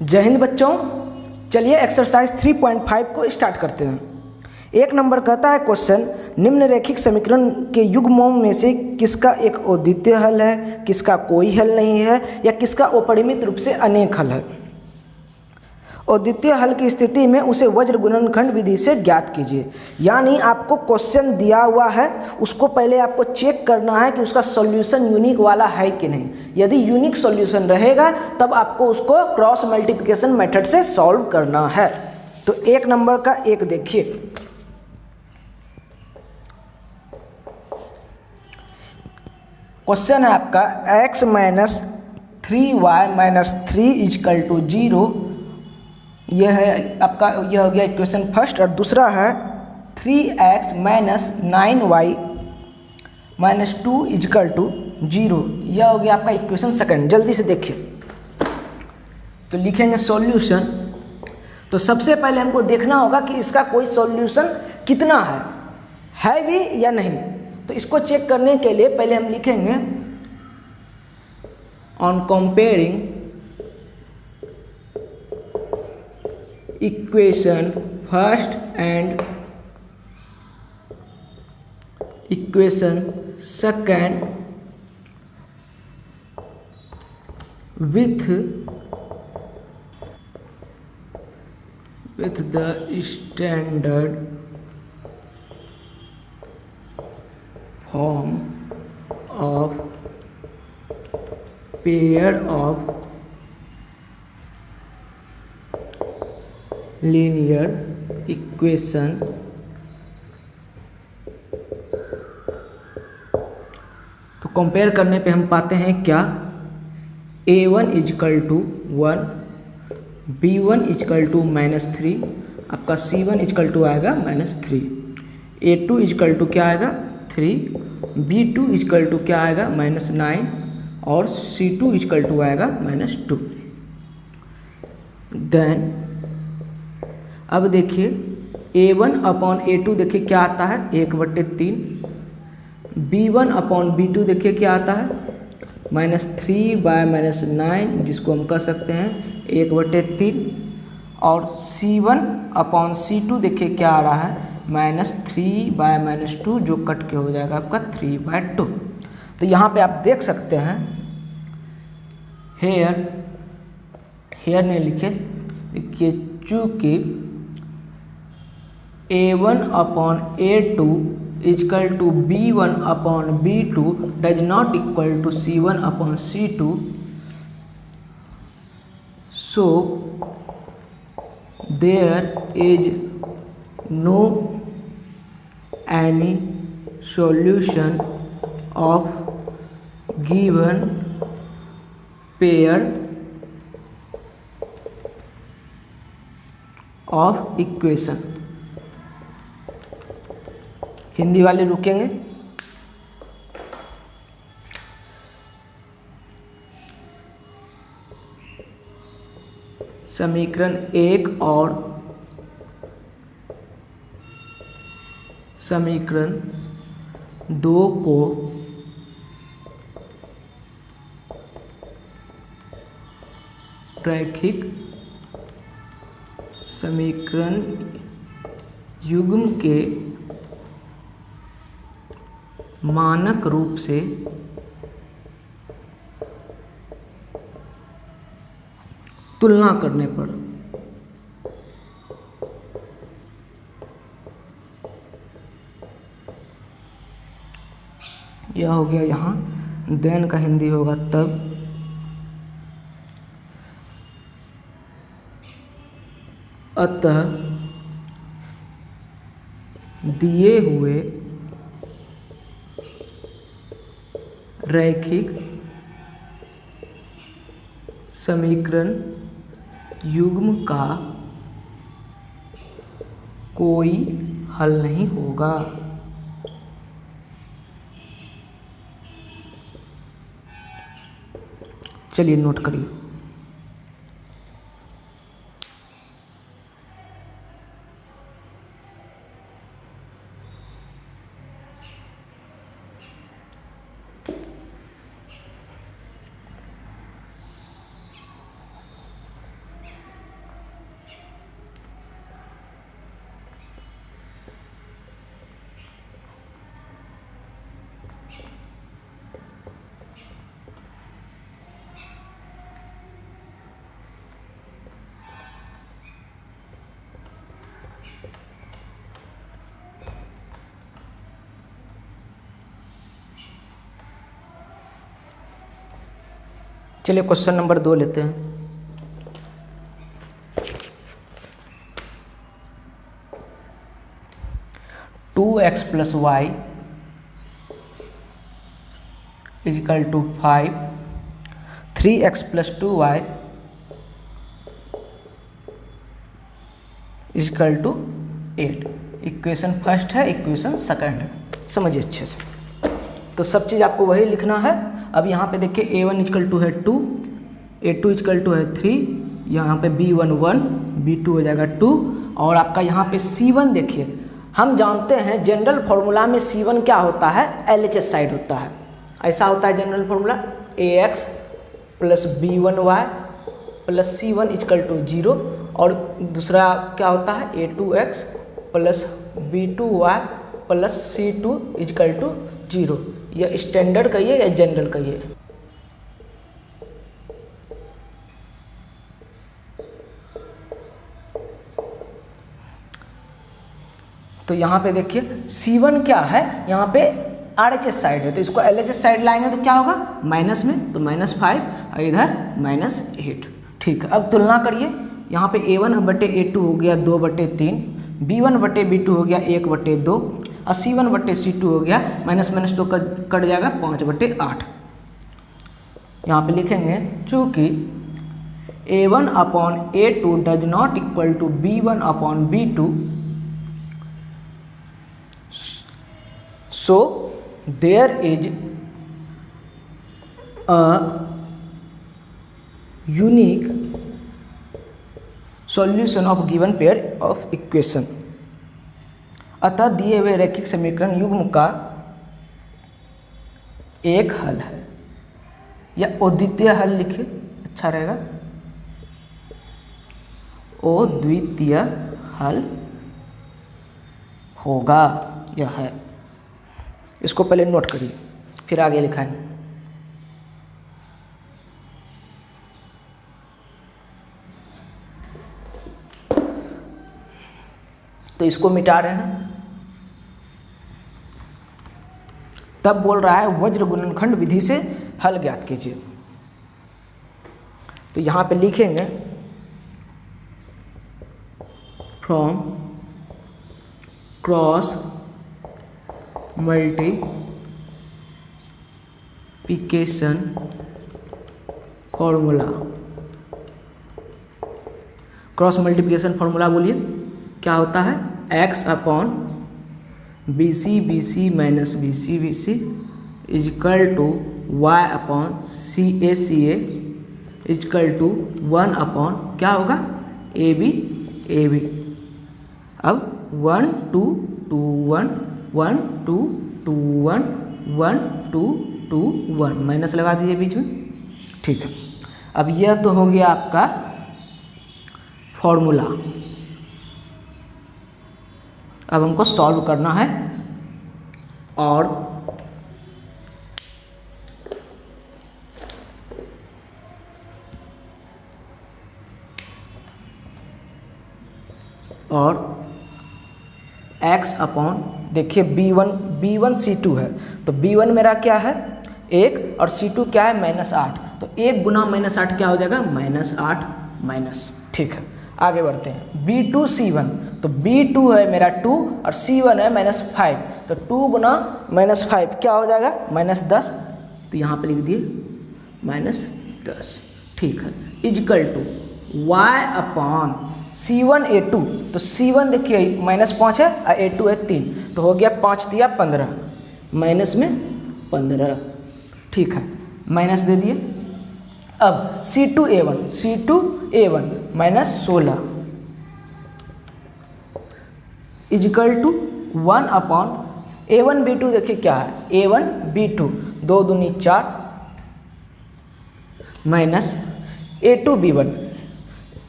जय हिंद बच्चों, चलिए एक्सरसाइज 3.5 को स्टार्ट करते हैं। एक नंबर कहता है क्वेश्चन, निम्नरेखिक समीकरण के युग्मों में से किसका एक अद्वितीय हल है, किसका कोई हल नहीं है या किसका अपरिमित रूप से अनेक हल है। अद्वितीय हल की स्थिति में उसे वज्र गुणनखंड विधि से ज्ञात कीजिए। यानी आपको क्वेश्चन दिया हुआ है, उसको पहले आपको चेक करना है कि उसका सॉल्यूशन यूनिक वाला है कि नहीं। यदि यूनिक सॉल्यूशन रहेगा तब आपको उसको क्रॉस मल्टीप्लिकेशन मेथड से सॉल्व करना है। तो एक नंबर का एक देखिए, क्वेश्चन है आपका x minus 3y minus 3 is equal to 0। यह है आपका, यह हो गया इक्वेशन फर्स्ट। और दूसरा है 3x minus 9y minus 2 is equal to 0। यह हो गया आपका इक्वेशन सेकंड। जल्दी से देखिए, तो लिखेंगे सॉल्यूशन। तो सबसे पहले हमको देखना होगा कि इसका कोई सॉल्यूशन कितना है भी या नहीं। तो इसको चेक करने के लिए पहले हम लिखेंगे on comparing equation first and equation second with the standard form of pair of linear equation तो कंपेयर करने पे हम पाते हैं क्या, a1 is equal to 1, b1 is equal to -3, आपका c1 इजकल टू आएगा -3, a2 इजकल टू क्या आएगा 3, b2 इजकल टू क्या आएगा -9 और c2 इजकल टू आएगा -2। देन अब देखिए a1 अपॉन a2 देखिए क्या आता है 1/3, b1 अपॉन b2 देखिए क्या आता है -3/-9, जिसको हम कह सकते हैं 1/3। और c1 अपॉन c2 देखिए क्या आ रहा है -3/-2, जो कट के हो जाएगा आपका 3/2। तो यहाँ पे आप देख सकते हैं, हेयर ने लिखे कि चूँकि a1 upon a2 is equal to b1 upon b2 does not equal to c1 upon c2, so there is no any solution of given pair of equation. Hindi वाले रुकेंगे। समीकरण 1 और समीकरण 2 को रैखिक समीकरण युग्म के मानक रूप से तुलना करने पर यह हो गया यहाँ। देन का हिंदी होगा तब अतः दिए हुए रैखिक समीकरण युग्म का कोई हल नहीं होगा। चलिए नोट करिए। चलिए क्वेश्चन नंबर 2 लेते हैं। Two X plus Y is equal to 5, 3x plus 2y is equal to 8। Equation first है, इक्वेशन सेकंड है, समझिए अच्छे से। तो सब चीज़ आपको वही लिखना है। अब यहाँ पे देखिए a1 इजिकल टू है 2, a2 इजिकल टू है 3, यहाँ पे b1 1, b2 हो जाएगा 2, और आपका यहाँ पे c1 देखिए, हम जानते हैं जनरल फॉर्मूला में c1 क्या होता है, LHS साइड होता है। ऐसा होता है general formula, ax plus b1y plus c1 is equal to 0, और दूसरा क्या होता है a2x plus b2y plus c2 is equal to 0। यह स्टैंडर्ड कहिए या जनरल कहिए। तो यहाँ पे देखिए c1 क्या है, यहाँ पे RHS साइड है, तो इसको LHS साइड लाएंगे तो क्या होगा माइनस में, तो -5 और इधर -8। ठीक है, अब तुलना करिए, यहाँ पे a1/a2 हो गया 2/3, b1/b2 हो गया 1/2, और c1/c2 हो गया माइनस माइनस तो कट जाएगा 5/8। यहाँ पे लिखेंगे चूँकि a1/a2 does not equal to b1/b2, so there is a unique solution of given pair of equation। अतः दिए हुए रैखिक समीकरण युग्म का एक हल है, या अद्वितीय हल लिखिए अच्छा रहेगा, अद्वितीय हल होगा यह है। इसको पहले नोट करिए फिर आगे लिखाएंगे। तो इसको मिटा रहे हैं, तब बोल रहा है वज्र गुणनखंड विधि से हल ज्ञात कीजिए। तो यहां पे लिखेंगे from cross multiplication formula. Cross multiplication formula बोलिए क्या होता है, x/BC minus BC is equal to y/CA is equal to 1/ क्या होगा AB। अब 1 2 2 1 1 2 2 1 1 2 2 1 माइनस लगा दीजिए बीच में। ठीक है, अब यह तो हो गया आपका फॉर्मूला। अब हमको सॉल्व करना है, और x/, देखिए b1 c2 है, तो b1 मेरा क्या है 1 और c2 क्या है -8, तो 1 गुना -8 क्या हो जाएगा -8 माइनस। ठीक है, आगे बढ़ते हैं। b2 c1, तो b2 है मेरा 2 और c1 है -5, तो 2 गुना -5 क्या हो जाएगा -10, तो यहाँ पे लिख दिए -10। ठीक है, इजकल टू y/C1 A2, तो C1 देखिए -5 है और A2 है 3, तो हो गया 5 दिया 15, माइनस में 15। ठीक है, माइनस दे दिए। अब C2 A1 -16 is equal to 1/ A1 B2, देखिए क्या है A1 B2, 2 दूनी 4 माइनस A2 B1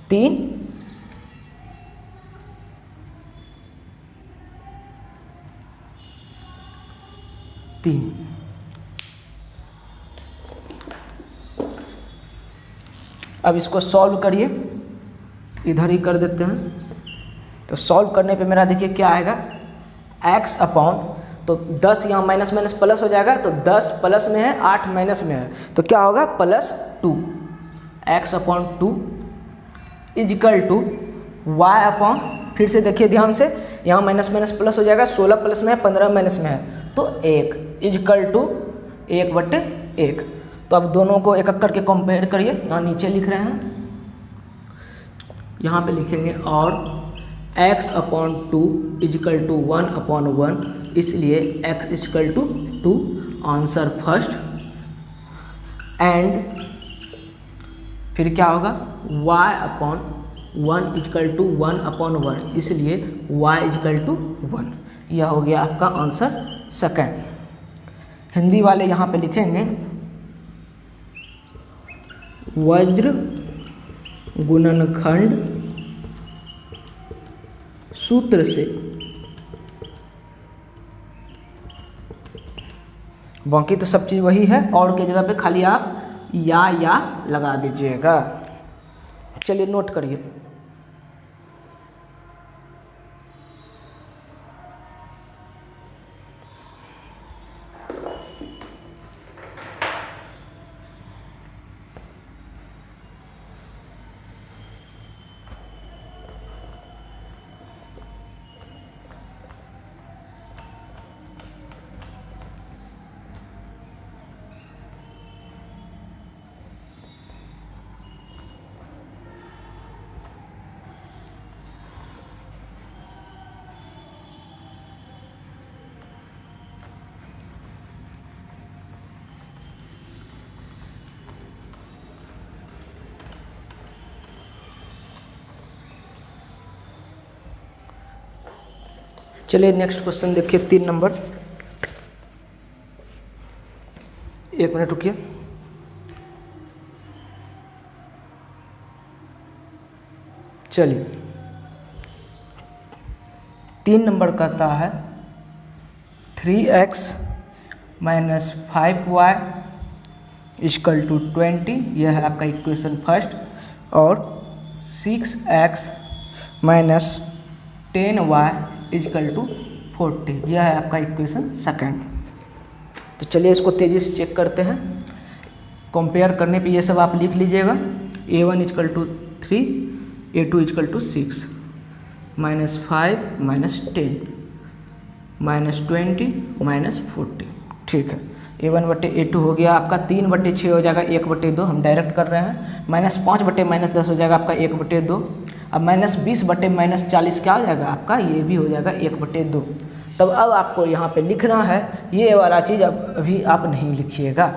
3 3। अब इसको सॉल्व करिए, इधर ही कर देते हैं। तो सॉल्व करने पे मेरा देखिए क्या आएगा x/, तो 10 यहाँ माइनस माइनस प्लस हो जाएगा, तो 10 प्लस में है 8 माइनस में है, तो क्या होगा +2। X upon 2 is equal to Y upon, फिर से देखिए ध्यान से, यहाँ माइनस माइनस प्लस हो जाएगा, 16 प्लस में है 15 माइनस में है तो 1 इजिकल टू 1/1। तो अब दोनों को एक एक करके कंपेयर करिए। यहाँ नीचे लिख रहे हैं, यहाँ पे लिखेंगे और x अपॉन 2 इजिकल टू 1/1, इसलिए x is equal to 2 answer first. And फिर क्या होगा, y अपॉन 1 इजिकल टू 1/1, इसलिए y इजिकल टू 1। यह हो गया आपका आंसर सेकंड। हिंदी वाले यहाँ पे लिखेंगे वज्र गुणनखंड सूत्र से, बाकी तो सब चीज़ वही है, और के जगह पे खाली आप या लगा दीजिएगा। चलिए नोट करिए। चलिए नेक्स्ट क्वेश्चन देखिए, 3 नंबर। 1 मिनट रुकिए। चलिए 3 नंबर कहता है 3x minus 5y is equal to 20, यह है आपका इक्वेशन फर्स्ट। और 6x minus 10y is equal to 40, यह है आपका इक्वेशन सेकंड। तो चलिए इसको तेज़ी से चेक करते हैं। कंपेयर करने पे ये सब आप लिख लीजिएगा। a1 is equal to 3, a2 is equal to 6, minus 5 minus 10 minus 20 minus 40, ठीक है। a1/a2 हो गया आपका 3/6 हो जाएगा 1/2, हम डायरेक्ट कर रहे हैं। माइनस 5/-10 हो जाएगा आपका 1/2। अब माइनस 20/-40 क्या हो जाएगा आपका, ये भी हो जाएगा 1/2। तब अब आपको यहाँ पे लिखना है, ये वाला चीज़ अब अभी आप नहीं लिखिएगा।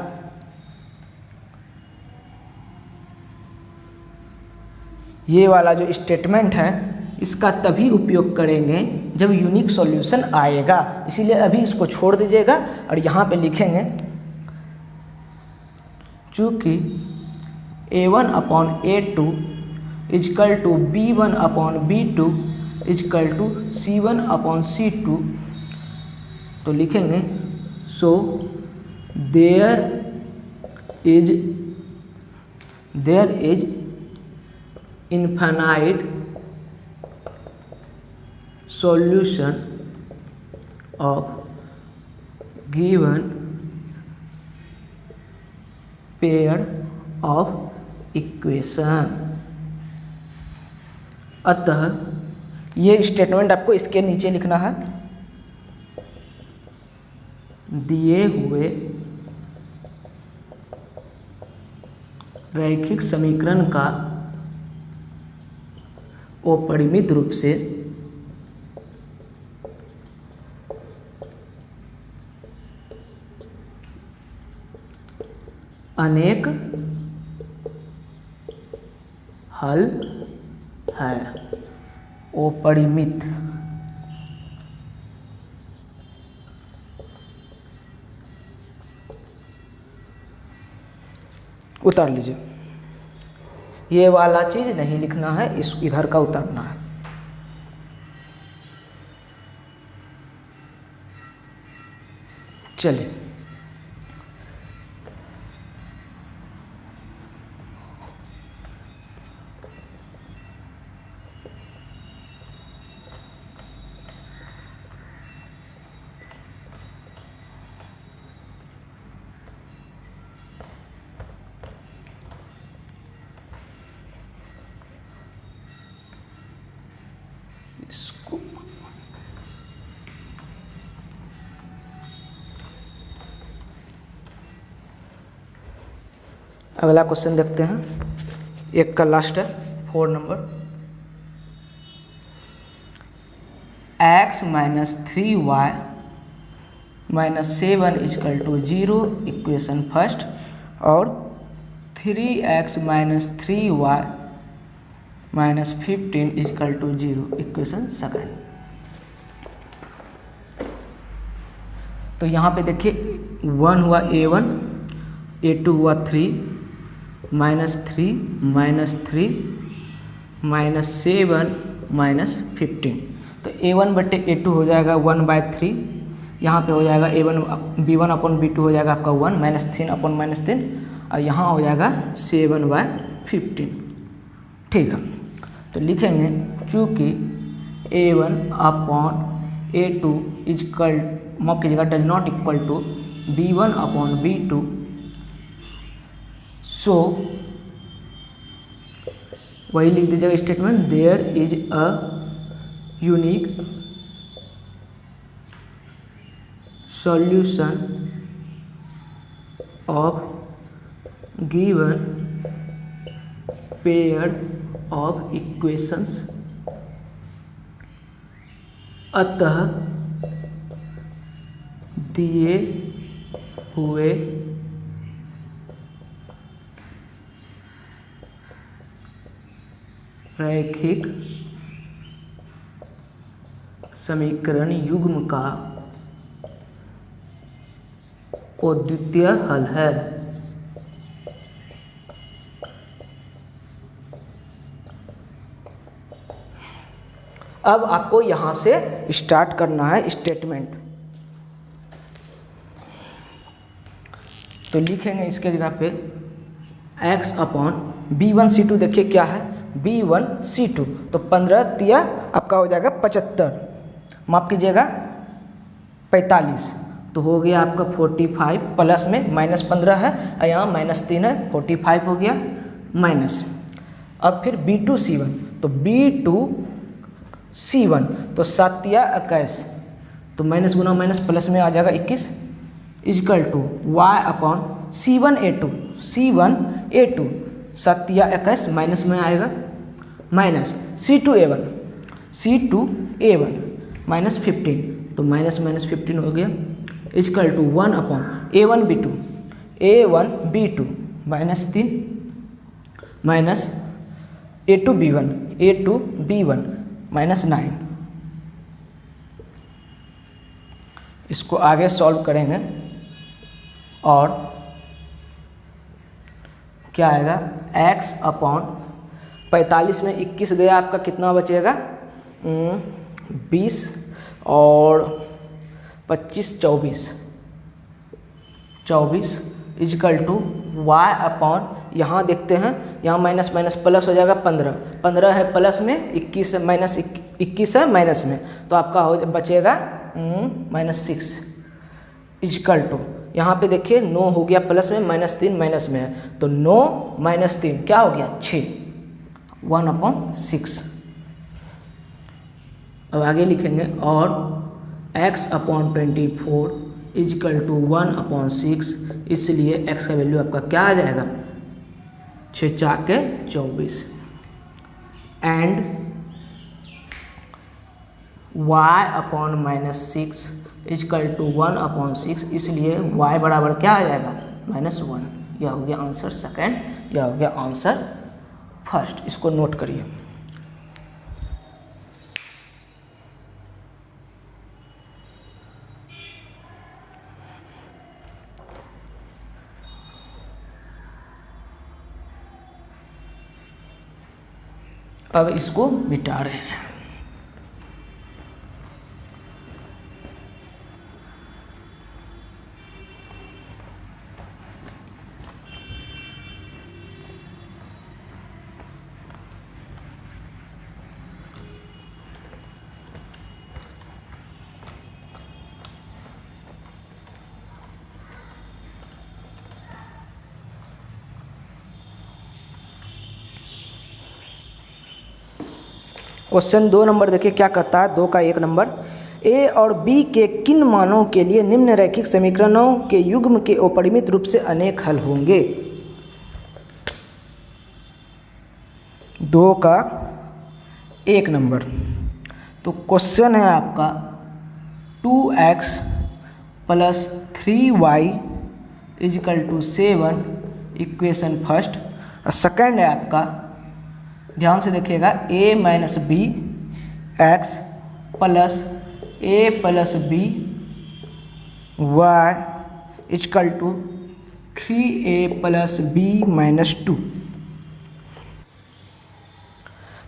ये वाला जो स्टेटमेंट है इसका तभी उपयोग करेंगे जब यूनिक सॉल्यूशन आएगा, इसीलिए अभी इसको छोड़ दीजिएगा और यहाँ पे लिखेंगे चूँकि a1/a2 is equal to b1/b2 is equal to c1/c2, तो लिखेंगे so there is infinite solution of given pair of equation। अतः ये स्टेटमेंट आपको इसके नीचे लिखना है, दिए हुए रैखिक समीकरण का अपरिमित रूप से अनेक हल है। अपरिमित उतार लीजिए, ये वाला चीज़ नहीं लिखना है, इस इधर का उतारना है। चलिए अगला क्वेश्चन देखते हैं, एक का लास्ट है 4 number. x minus 3y minus 7 is equal to 0 equation first, और 3x minus 3y minus 15 is equal to 0 equation second. तो यहाँ पे देखिए 1 हुआ a1, a2 हुआ 3 माइनस 3 माइनस 7 माइनस 15। तो a1 बटे a2 हो जाएगा 1/3, यहाँ पे हो जाएगा b1 अपॉन b2 हो जाएगा आपका 1 माइनस 3 अपॉन माइनस 3, और यहाँ हो जाएगा 7/15। ठीक है, तो लिखेंगे चूँकि a1 अपॉन a2 इजकल माफ कीजिएगा does not equal to b1 upon b2, so वही लिख दीजिएगा statement, there is a unique solution of given pair of equations, अतः दिए हुए रैखिक समीकरण युग्म का अद्वितीय हल है। अब आपको यहां से स्टार्ट करना है स्टेटमेंट। तो लिखेंगे इसके जगह पे x अपॉन b1c2, देखिए क्या है b1c2, तो 15 तिया आपका हो जाएगा 75, माफ कीजिएगा 45, तो हो गया आपका 45 प्लस में माइनस 15 है और यहाँ माइनस 3 है, 45 हो गया माइनस। अब फिर b2c1, तो b2c1 तो 7 तिया 21, तो माइनस गुना माइनस प्लस में आ जाएगा 21 is equal to y upon c1a2, 7 तिया 21 माइनस में आएगा माइनस c2a1 माइनस 15, तो माइनस 15 हो गया is equal to 1 upon a1b2 minus 3 minus a2b1 minus 9। इसको आगे सॉल्व करेंगे और क्या आएगा x अपॉन 45 में 21 गया आपका, कितना बचेगा 20 और 25 24 इजकल टू y अपॉन, यहाँ देखते हैं यहाँ माइनस माइनस प्लस हो जाएगा 15 है प्लस में, 21 है माइनस 21 है माइनस में, तो आपका हो बचेगा -6 इजकल टू, यहाँ पे देखिए 9 हो गया प्लस में, -3 माइनस में है, तो 9 माइनस 3 क्या हो गया 6, 1/6। अब आगे लिखेंगे और x अपॉन 24 इजकल टू 1/6, इसलिए x का वैल्यू आपका क्या आ जाएगा 6 4 के 24 and y upon -6 is equal to 1/6, इसलिए y बराबर क्या आ जाएगा -1। यह हो गया आंसर सेकंड, यह हो गया आंसर फर्स्ट। इसको नोट करिए। अब इसको मिटा रहे हैं। क्वेश्चन 2 नंबर देखिए क्या कहता है, 2 का 1 नंबर, a और b के किन मानों के लिए निम्न रैखिक समीकरणों के युग्म के अपरिमित रूप से अनेक हल होंगे। 2 का 1 नंबर। तो क्वेश्चन है आपका 2x + 3y = 7, इक्वेशन फर्स्ट। और सेकेंड है आपका, ध्यान से देखिएगा, a - b x + a + b y = 3a + b - 2।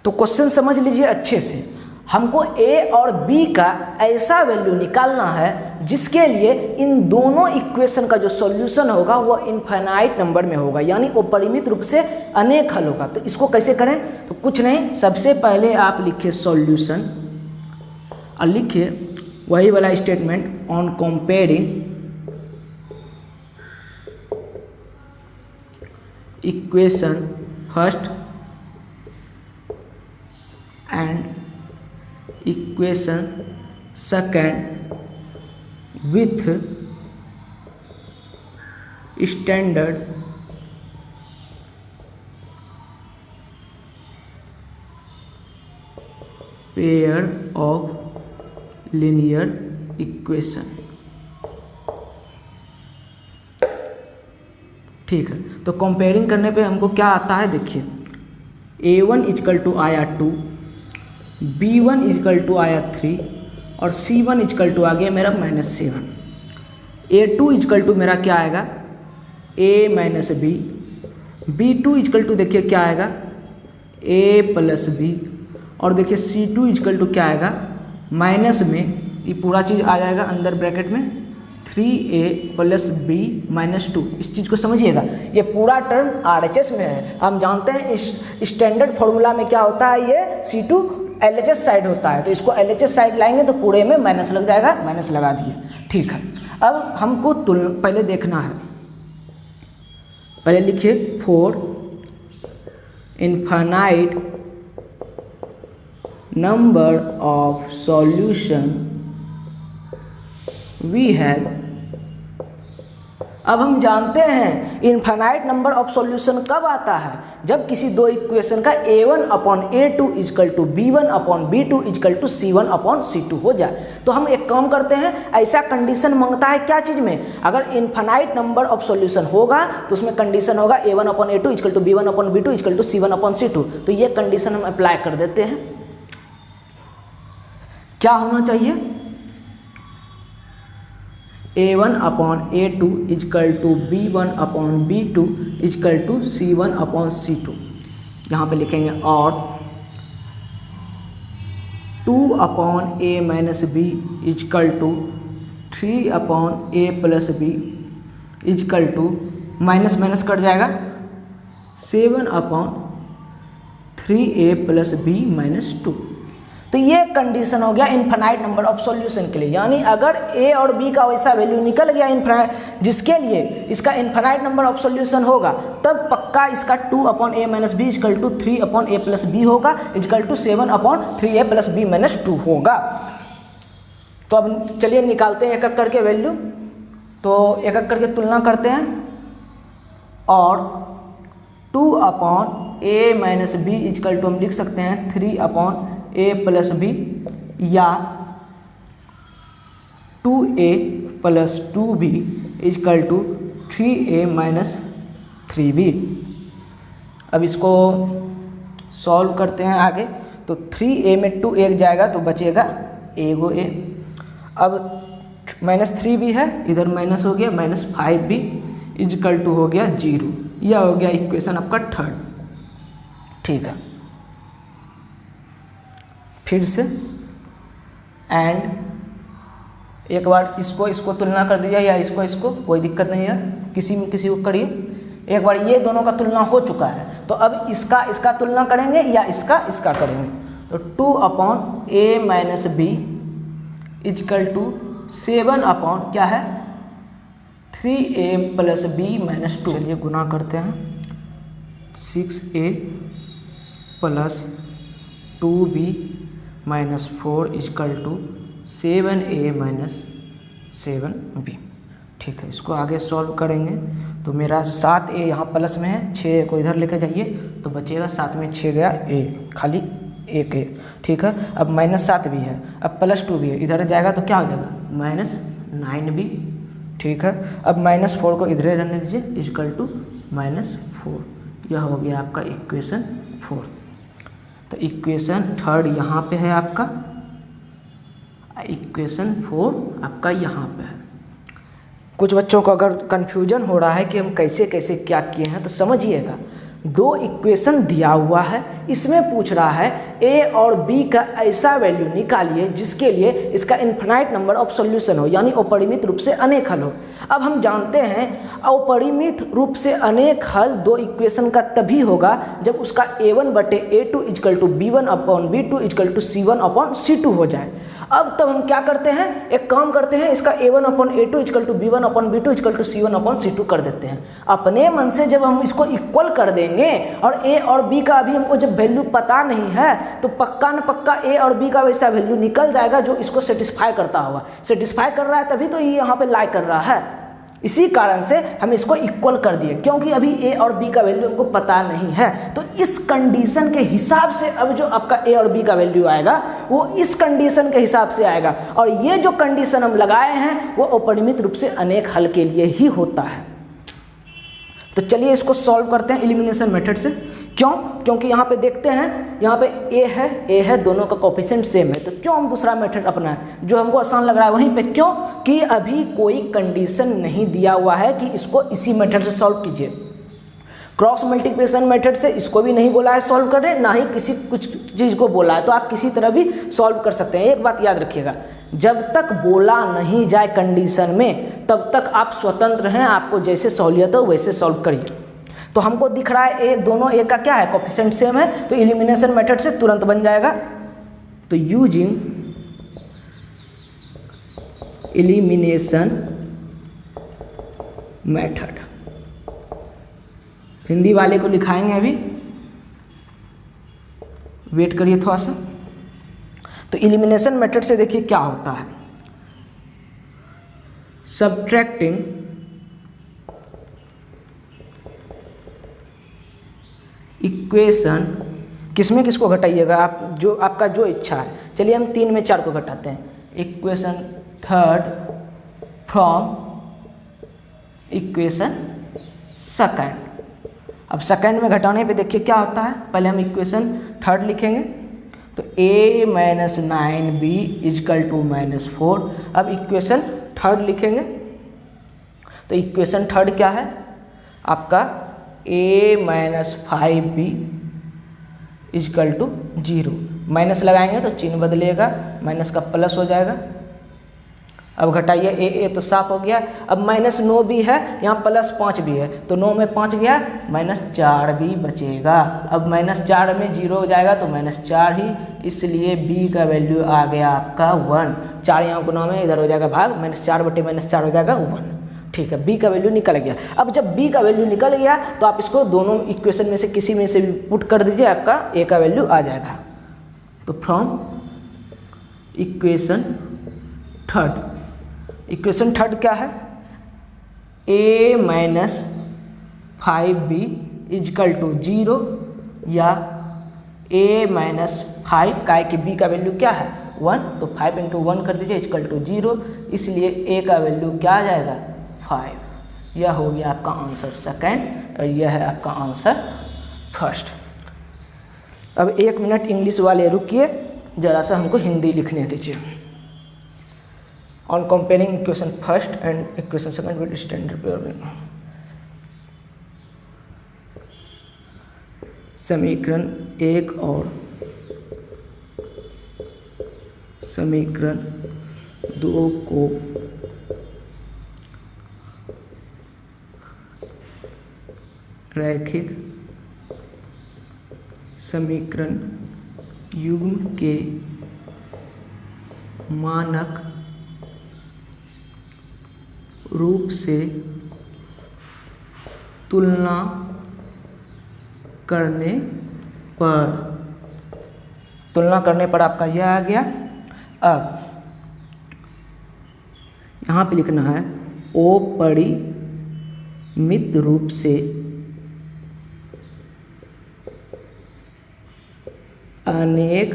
तो क्वेश्चन समझ लीजिए अच्छे से। हमको a और b का ऐसा वैल्यू निकालना है जिसके लिए इन दोनों इक्वेशन का जो सॉल्यूशन होगा वो इनफाइनाइट नंबर में होगा, यानी वो परिमित रूप से अनेक हल होगा। तो इसको कैसे करें? तो कुछ नहीं, सबसे पहले आप लिखिए सॉल्यूशन और लिखिए वही वाला statement, on comparing equation first and equation second with standard pair of linear equation. ठीक है, तो कंपेयरिंग करने पे हमको क्या आता है, देखिए a1 = आया 2, b1 = आया 3 और c1 = आ गया मेरा -7। a2 = मेरा क्या आएगा, a - b, b2 = देखिए क्या आएगा, a + b, और देखिए c2 = क्या आएगा, माइनस में ये पूरा चीज़ आ जाएगा अंदर ब्रैकेट में 3a + b - 2। इस चीज़ को समझिएगा, ये पूरा टर्म RHS में है। हम जानते हैं इस स्टैंडर्ड फॉर्मूला में क्या होता है, ये C2 LHS साइड होता है, तो इसको LHS साइड लाएंगे तो पूरे में माइनस लग जाएगा, माइनस लगा दिए। ठीक है, अब हमको पहले देखना है, पहले लिखिए for infinite number of solution we have. अब हम जानते हैं इनफाइनाइट नंबर ऑफ सॉल्यूशन कब आता है, जब किसी दो इक्वेशन का a1/a2 = b1/b2 = c1/c2 हो जाए। तो हम एक काम करते हैं, ऐसा कंडीशन मांगता है क्या चीज़ में, अगर इनफाइनाइट नंबर ऑफ सॉल्यूशन होगा तो उसमें कंडीशन होगा a1/a2 = b1/b2 = c1/c2। तो ये कंडीशन हम अप्लाई कर देते हैं। क्या होना चाहिए, a1/a2 = b1/b2 = c1/c2। यहाँ पे लिखेंगे और 2/a - b = 3/a + b = minus minus cut जाएगा 7/3a + b - 2। तो ये कंडीशन हो गया इनफाइनाइट नंबर ऑफ सॉल्यूशन के लिए, यानी अगर a और b का वैसा वैल्यू निकल गया इनफाइनाइट, जिसके लिए इसका इनफाइनाइट नंबर ऑफ सॉल्यूशन होगा, तब पक्का इसका 2/a - b = 3/a + b होगा = 7/3a + b - 2 होगा। तो अब चलिए निकालते हैं एक एक करके वैल्यू। तो एक एक करके तुलना करते हैं, और 2/a - b = हम लिख सकते हैं 3/a + b, या 2a + 2b = 3a - 3b। अब इसको सॉल्व करते हैं आगे। तो 3a में 2 एक जाएगा तो बचेगा एगो a। अब -3b है, इधर माइनस हो गया, -5b = हो गया 0। यह हो गया इक्वेशन आपका थर्ड। ठीक है, फिर से एंड एक बार इसको तुलना कर दीजिए, या इसको कोई दिक्कत नहीं है, किसी को करिए। एक बार ये दोनों का तुलना हो चुका है, तो अब इसका तुलना करेंगे या इसका करेंगे। तो 2/a - b = 7/ क्या है 3a + b - 2। चलिए गुना करते हैं, 6a + 2b - 4 = 7a - 7b। ठीक है, इसको आगे सॉल्व करेंगे तो मेरा 7a यहाँ प्लस में है, 6 को इधर लेकर जाइए तो बचेगा 7 में 6 गया a, खाली एक a, ठीक है। अब -7 भी है, अब +2 भी है, इधर जाएगा तो क्या हो जाएगा -9b, ठीक है। अब -4 को इधर रहने दीजिए, इक्वल टू -4, यह हो गया आपका इक्वेशन 4। तो इक्वेशन 3 यहाँ पे है आपका, इक्वेशन 4 आपका यहाँ पे है। कुछ बच्चों को अगर कन्फ्यूजन हो रहा है कि हम कैसे कैसे क्या किए हैं, तो समझिएगा, 2 इक्वेशन दिया हुआ है, इसमें पूछ रहा है a और b का ऐसा वैल्यू निकालिए जिसके लिए इसका इन्फिनाइट नंबर ऑफ सॉल्यूशन हो, यानी अपरिमित रूप से अनेक हल हो। अब हम जानते हैं अपरिमित रूप से अनेक हल 2 इक्वेशन का तभी होगा जब उसका a1/a2 equal to b1/b2 equal to c1/c2 हो जाए। अब तब हम क्या करते हैं, एक काम करते हैं, इसका a1/a2 equal to b1/b2 equal to c1/c2 कर देते हैं। अपने मन से जब हम इसको इक्वल कर देंगे और a और b का अभी हमको जब वैल्यू पता नहीं है, तो पक्का न पक्का a और b का वैसा वैल्यू निकल जाएगा जो इसको सेटिस्फाई करता होगा। सेटिस्फाई कर रहा है तभी तो ये यहाँ पे लाई कर रहा है। इसी कारण से हम इसको इक्वल कर दिए, क्योंकि अभी a और b का वैल्यू हमको पता नहीं है। तो इस कंडीशन के हिसाब से अब जो आपका a और b का वैल्यू आएगा वो इस कंडीशन के हिसाब से आएगा, और ये जो कंडीशन हम लगाए हैं वो अपरिमित रूप से अनेक हल के लिए ही होता है। तो चलिए इसको सॉल्व करते हैं एलिमिनेशन मेथड से। क्यों? क्योंकि यहाँ पे देखते हैं, यहाँ पे a है, दोनों का कोफिशिएंट सेम है, तो क्यों हम दूसरा मेथड अपनाएं जो हमको आसान लग रहा है वहीं पे। क्यों कि अभी कोई कंडीशन नहीं दिया हुआ है कि इसको इसी मेथड से सॉल्व कीजिए। क्रॉस मल्टीप्लिकेशन मेथड से इसको भी नहीं बोला है सॉल्व करें, ना ही किसी कुछ चीज़ को बोला है, तो आप किसी तरह भी सॉल्व कर सकते हैं। एक बात याद रखिएगा, जब तक बोला नहीं जाए कंडीशन में तब तक आप स्वतंत्र हैं, आपको जैसे सहूलियत हो वैसे सॉल्व करिए। तो हमको दिख रहा है दोनों a का क्या है, कोफिशिएंट सेम है, तो एलिमिनेशन मेथड से तुरंत बन जाएगा। तो यूजिंग एलिमिनेशन मेथड, हिंदी वाले को लिखाएंगे अभी, वेट करिए थोड़ा सा। तो एलिमिनेशन मेथड से देखिए क्या होता है, सब्ट्रैक्टिंग इक्वेशन, किसमें किसको घटाइएगा आप, जो आपका जो इच्छा है। चलिए हम 3 में 4 को घटाते हैं। Equation 3 from equation 2। अब सेकंड में घटाने पे देखिए क्या होता है, पहले हम इक्वेशन 3 लिखेंगे, तो a - 9b इक्वल टू -4। अब इक्वेशन 3 लिखेंगे, तो इक्वेशन 3 क्या है आपका, a - 5b equal to 0। Minus लगाएंगे तो चिन्ह बदलेगा, माइनस का प्लस हो जाएगा। अब घटाइए a तो साफ हो गया। अब -9 भी है, यहाँ +5 भी है, तो 9 में 5 गया, -4 भी बचेगा। अब -4 में 0 हो जाएगा तो -4 ही, इसलिए b का वैल्यू आ गया आपका 1। 4 यहाँ गुना में इधर हो जाएगा भाग, -4/-4 हो जाएगा 1। ठीक है, b का वैल्यू निकल गया। अब जब b का वैल्यू निकल गया तो आप इसको दोनों इक्वेशन में से किसी में से भी पुट कर दीजिए, आपका a का वैल्यू आ जाएगा। तो फ्रॉम इक्वेशन 3, इक्वेशन 3 क्या है, a - 5b इक्वल टू 0 या a - 5 का है कि b का वैल्यू क्या है 1, तो 5 × 1 कर दीजिए इक्वल टू 0, इसलिए a का वैल्यू क्या आ जाएगा 5। यह हो गया आपका आंसर सेकंड और यह है आपका आंसर फर्स्ट। अब 1 मिनट इंग्लिश वाले रुकिए, जरा सा हमको हिंदी लिखने दीजिए। On comparing equation first and equation second with standard program, समीकरण 1 और समीकरण 2 को रैखिक समीकरण युग्म के मानक रूप से तुलना करने पर आपका यह आ गया। अब यहाँ पे लिखना है मित रूप से अनेक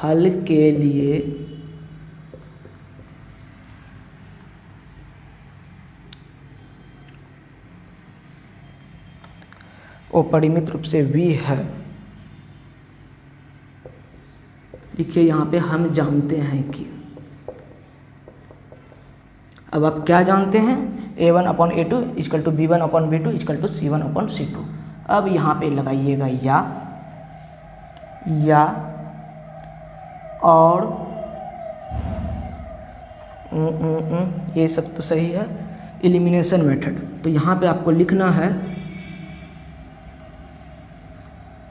हल के लिए अपरिमित रूप से v है। देखिए यहाँ पे हम जानते हैं कि, अब आप क्या जानते हैं, a1/a2 equal to b1/b2 equal to c1/c2। अब यहाँ पे लगाइएगा या और ये सब तो सही है, एलिमिनेशन मेथड। तो यहाँ पे आपको लिखना है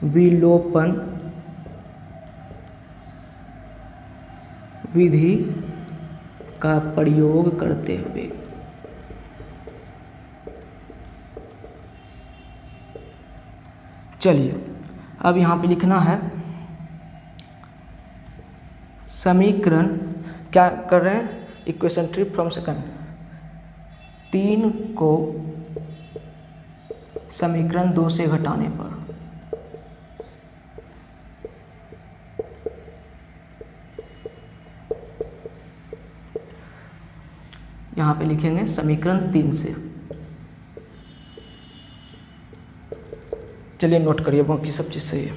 विलोपन विधि का प्रयोग करते हुए चलिए अब यहाँ पे लिखना है समीकरण, क्या कर रहे हैं, इक्वेशन 3 फ्रॉम सेकंड, 3 को समीकरण 2 से घटाने पर यहाँ पे लिखेंगे समीकरण 3 से। चलिए नोट करिए, बाकी सब चीज़ सही है।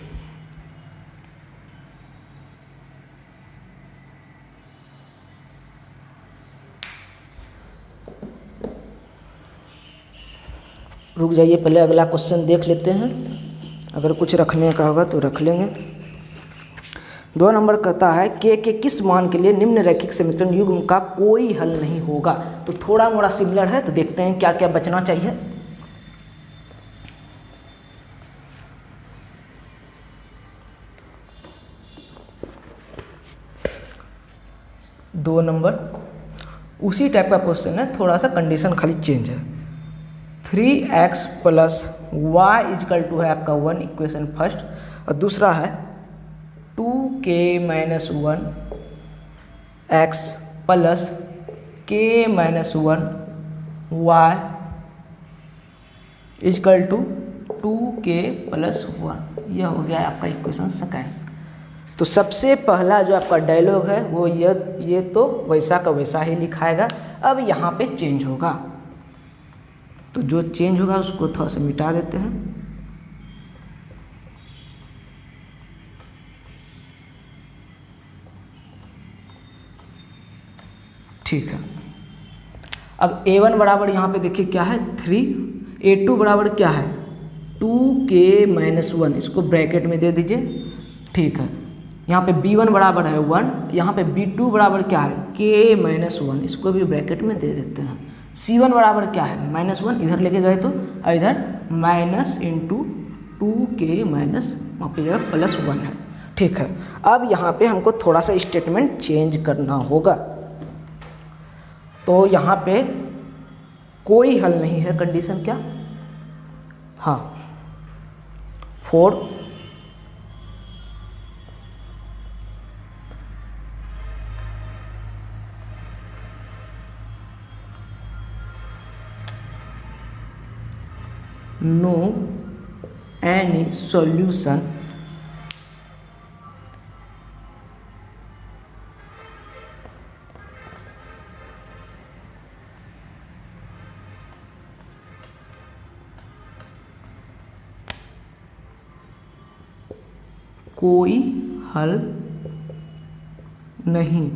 रुक जाइए, पहले अगला क्वेश्चन देख लेते हैं, अगर कुछ रखने का होगा तो रख लेंगे। 2 नंबर कहता है के किस मान के लिए निम्न रैखिक समीकरण युग्म का कोई हल नहीं होगा। तो थोड़ा मोड़ा सिमिलर है, तो देखते हैं क्या क्या बचना चाहिए। दो नंबर उसी टाइप का क्वेश्चन है, थोड़ा सा कंडीशन खाली चेंज है। 3x plus Y is equal to है आपका 1, इक्वेशन फर्स्ट, और दूसरा है 2k minus 1 x plus k minus 1 y is equal to 2k plus 1। यह हो गया आपका इक्वेशन सेकेंड। तो सबसे पहला जो आपका डायलॉग है वो ये तो वैसा का वैसा ही लिखाएगा। अब यहाँ पे चेंज होगा, तो जो चेंज होगा उसको थोड़ा सा मिटा देते हैं। ठीक है, अब a1 बराबर यहाँ पे देखिए क्या है 3, a2 बराबर क्या है 2k माइनस 1, इसको ब्रैकेट में दे दीजिए। ठीक है, यहाँ पे b1 बराबर है 1, यहाँ पे b2 बराबर क्या है k माइनस 1, इसको भी ब्रैकेट में दे देते हैं। c1 बराबर क्या है -1, इधर लेके गए तो इधर माइनस इंटू 2k माइनस वहाँ पे जगह +1 है। ठीक है, अब यहाँ पे हमको थोड़ा सा स्टेटमेंट चेंज करना होगा। तो यहाँ पे कोई हल नहीं है, कंडीशन क्या, हाँ 4 नो एनी सॉल्यूशन कोई हल नहीं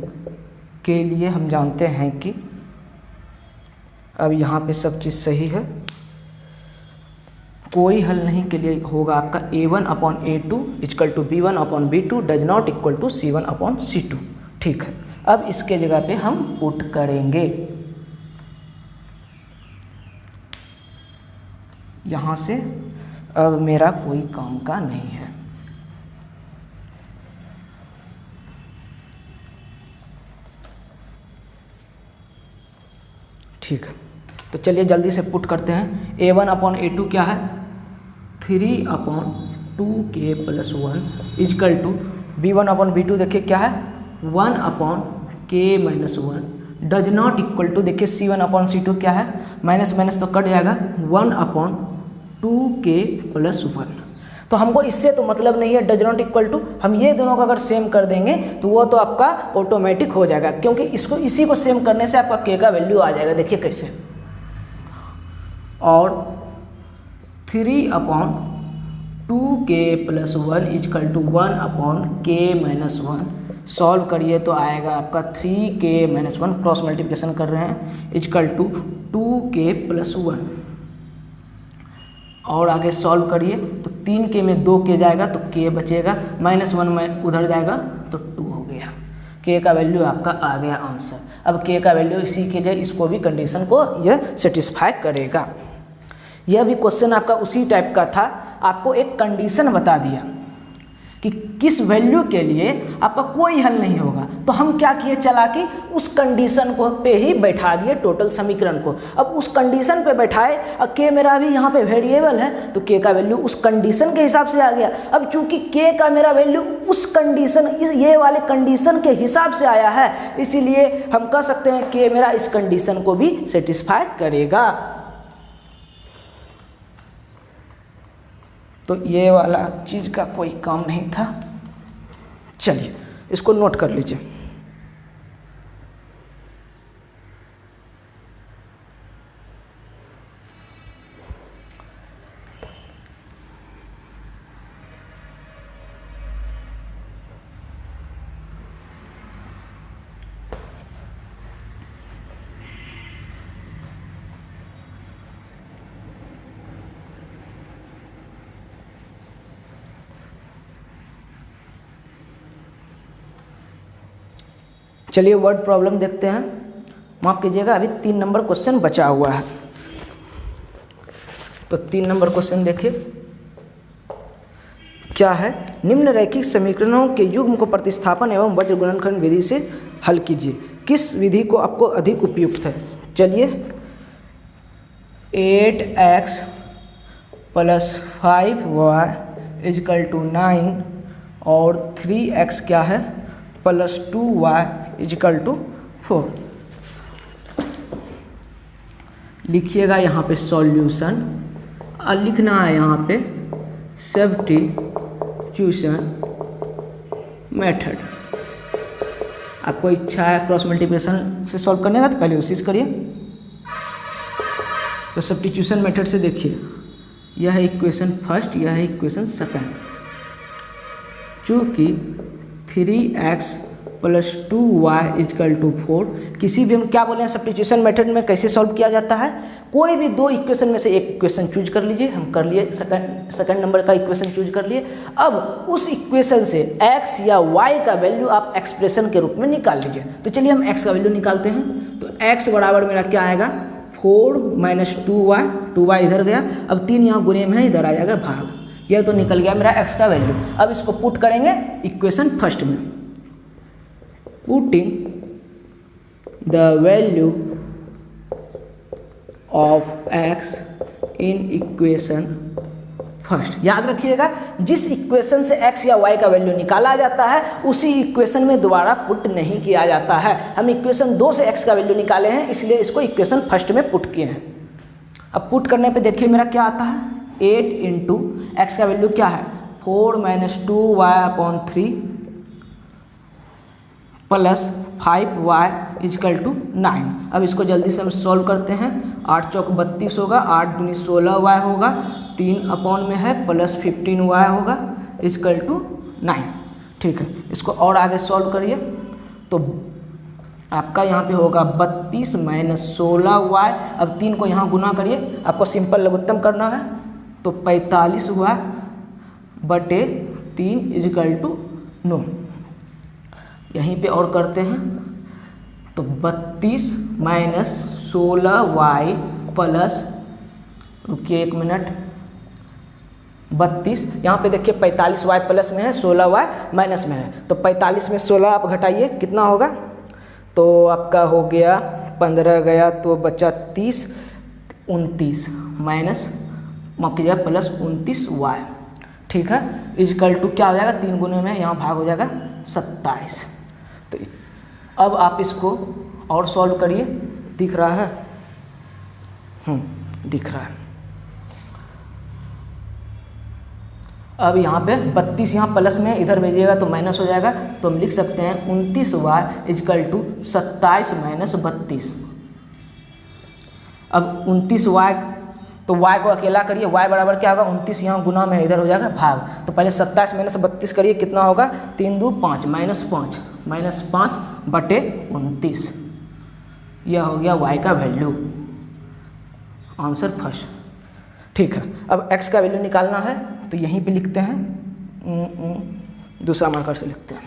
के लिए हम जानते हैं कि, अब यहाँ पे सब चीज़ सही है। कोई हल नहीं के लिए होगा आपका a1/a2 equal to b1/b2 does not equal to c1/c2। ठीक है, अब इसके जगह पे हम पुट करेंगे, यहाँ से अब मेरा कोई काम का नहीं है। ठीक है, तो चलिए जल्दी से पुट करते हैं। a1/a2 क्या है 3/2k + 1 इजकल टू b1/b2 देखिए क्या है 1/k - 1 does not equal to, देखिए C1/C2 क्या है, माइनस माइनस तो कट जाएगा, 1/2k+1। तो हमको इससे तो मतलब नहीं है, डज नॉट इक्वल टू, हम ये दोनों का अगर सेम कर देंगे तो वो तो आपका ऑटोमेटिक हो जाएगा, क्योंकि इसको इसी को सेम करने से आपका k का वैल्यू आ जाएगा। देखिए कैसे, और 3/2k+1 equal to 1/k-1 solve करिए तो आएगा आपका 3k-1, क्रॉस मल्टीप्लिकेशन कर रहे हैं, इक्वल टू 2k+1। और आगे सॉल्व करिए तो 3k में 2k जाएगा तो k बचेगा, -1 में उधर जाएगा तो 2 हो गया। k का वैल्यू आपका आ गया आंसर। अब k का वैल्यू इसी के लिए इसको भी कंडीशन को यह सेटिस्फाई करेगा। यह भी क्वेश्चन आपका उसी टाइप का था, आपको एक कंडीशन बता दिया कि किस वैल्यू के लिए आपका कोई हल नहीं होगा, तो हम क्या किए, चला कि उस कंडीशन को पे ही बैठा दिए टोटल समीकरण को। अब उस कंडीशन पे बैठाए, अब k मेरा भी यहाँ पे वेरिएबल है तो k का वैल्यू उस कंडीशन के हिसाब से आ गया। अब चूंकि k का मेरा वैल्यू उस कंडीशन, ये वाले कंडीशन के हिसाब से आया है, इसीलिए हम कह सकते हैं k मेरा इस कंडीशन को भी सेटिस्फाई करेगा। तो ये वाला चीज़ का कोई काम नहीं था। चलिए इसको नोट कर लीजिए। चलिए वर्ड प्रॉब्लम देखते हैं। माफ़ कीजिएगा, अभी 3 नंबर क्वेश्चन बचा हुआ है। तो 3 नंबर क्वेश्चन देखिए क्या है, निम्न रैखिक समीकरणों के युग्म को प्रतिस्थापन एवं वज्र गुणनखंड विधि से हल कीजिए, किस विधि को आपको अधिक उपयुक्त है। चलिए 8x + 5y = 9 और 3x क्या है +2y = 4 लिखिएगा यहाँ पे सॉल्यूशन, और लिखना है यहाँ पे सब्स्टिट्यूशन मेथड। आपको इच्छा है क्रॉस मल्टीप्लिकेशन से सॉल्व करने का तो पहले उसी से करिए। तो सब्स्टिट्यूशन मेथड से देखिए, यह है इक्वेशन फर्स्ट, यह है इक्वेशन सेकंड। चूँकि 3x + 2y = 4, किसी भी हम क्या बोले हैं सब्स्टिट्यूशन मेथड में कैसे सॉल्व किया जाता है, कोई भी 2 इक्वेशन में से एक इक्वेशन चूज कर लीजिए। हम कर लिए, सेकंड नंबर का इक्वेशन चूज कर लिए। अब उस इक्वेशन से x या y का वैल्यू आप एक्सप्रेशन के रूप में निकाल लीजिए। तो चलिए हम x का वैल्यू निकालते हैं। तो x बराबर मेरा क्या आएगा 4 - 2y, 2y इधर गया, अब 3 यहाँ गुणे में है, इधर आ जाएगा भाग, यह तो निकल गया मेरा x का वैल्यू। अब इसको पुट करेंगे इक्वेशन फर्स्ट में, putting the value of x in equation first. याद रखिएगा, जिस इक्वेशन से x या y का वैल्यू निकाला जाता है उसी इक्वेशन में दोबारा पुट नहीं किया जाता है। हम इक्वेशन 2 से x का वैल्यू निकाले हैं, इसलिए इसको इक्वेशन फर्स्ट में पुट किए हैं। अब पुट करने पे देखिए मेरा क्या आता है, 8 × x का वैल्यू क्या है 4 - 2y/3 + 5y = 9। अब इसको जल्दी से हम सॉल्व करते हैं। 8 चौक 32 होगा, 8 दूनी 16y होगा, 3 में है +15y होगा = 9। ठीक है, इसको और आगे सॉल्व करिए तो आपका यहाँ पे होगा 32 - 16y। अब 3 को यहाँ गुना करिए, आपको सिंपल लघुत्तम करना है, तो 45y/3 = 9। यहीं पे और करते हैं तो 32 - 16y प्लस, रुकिए 1 मिनट, 32, यहाँ पे देखिए 45y प्लस में है, 16y माइनस में है, तो 45 में 16 आप घटाइए कितना होगा, तो आपका हो गया 15 गया तो बचा 30, 29 माइनस, माफ कीजिएगा प्लस 29y। ठीक है, = क्या हो जाएगा 3 गुने में, यहाँ भाग हो जाएगा 27। तो अब आप इसको और सॉल्व करिए, दिख रहा है? दिख रहा है। अब यहाँ पे 32 यहाँ प्लस में इधर भेजिएगा तो माइनस हो जाएगा, तो हम लिख सकते हैं 29y इजकल टू 27 माइनस 32। अब 29y, तो y को अकेला करिए, y बराबर क्या होगा, 29 यहाँ गुना में इधर हो जाएगा भाग, तो पहले 27 माइनस 32 करिए, कितना होगा, 3 2 5 माइनस 5 बटे 29। यह हो गया y का वैल्यू, आंसर फर्स्ट। ठीक है, अब x का वैल्यू निकालना है तो यहीं पे लिखते हैं, दूसरा मार्कर से लिखते हैं।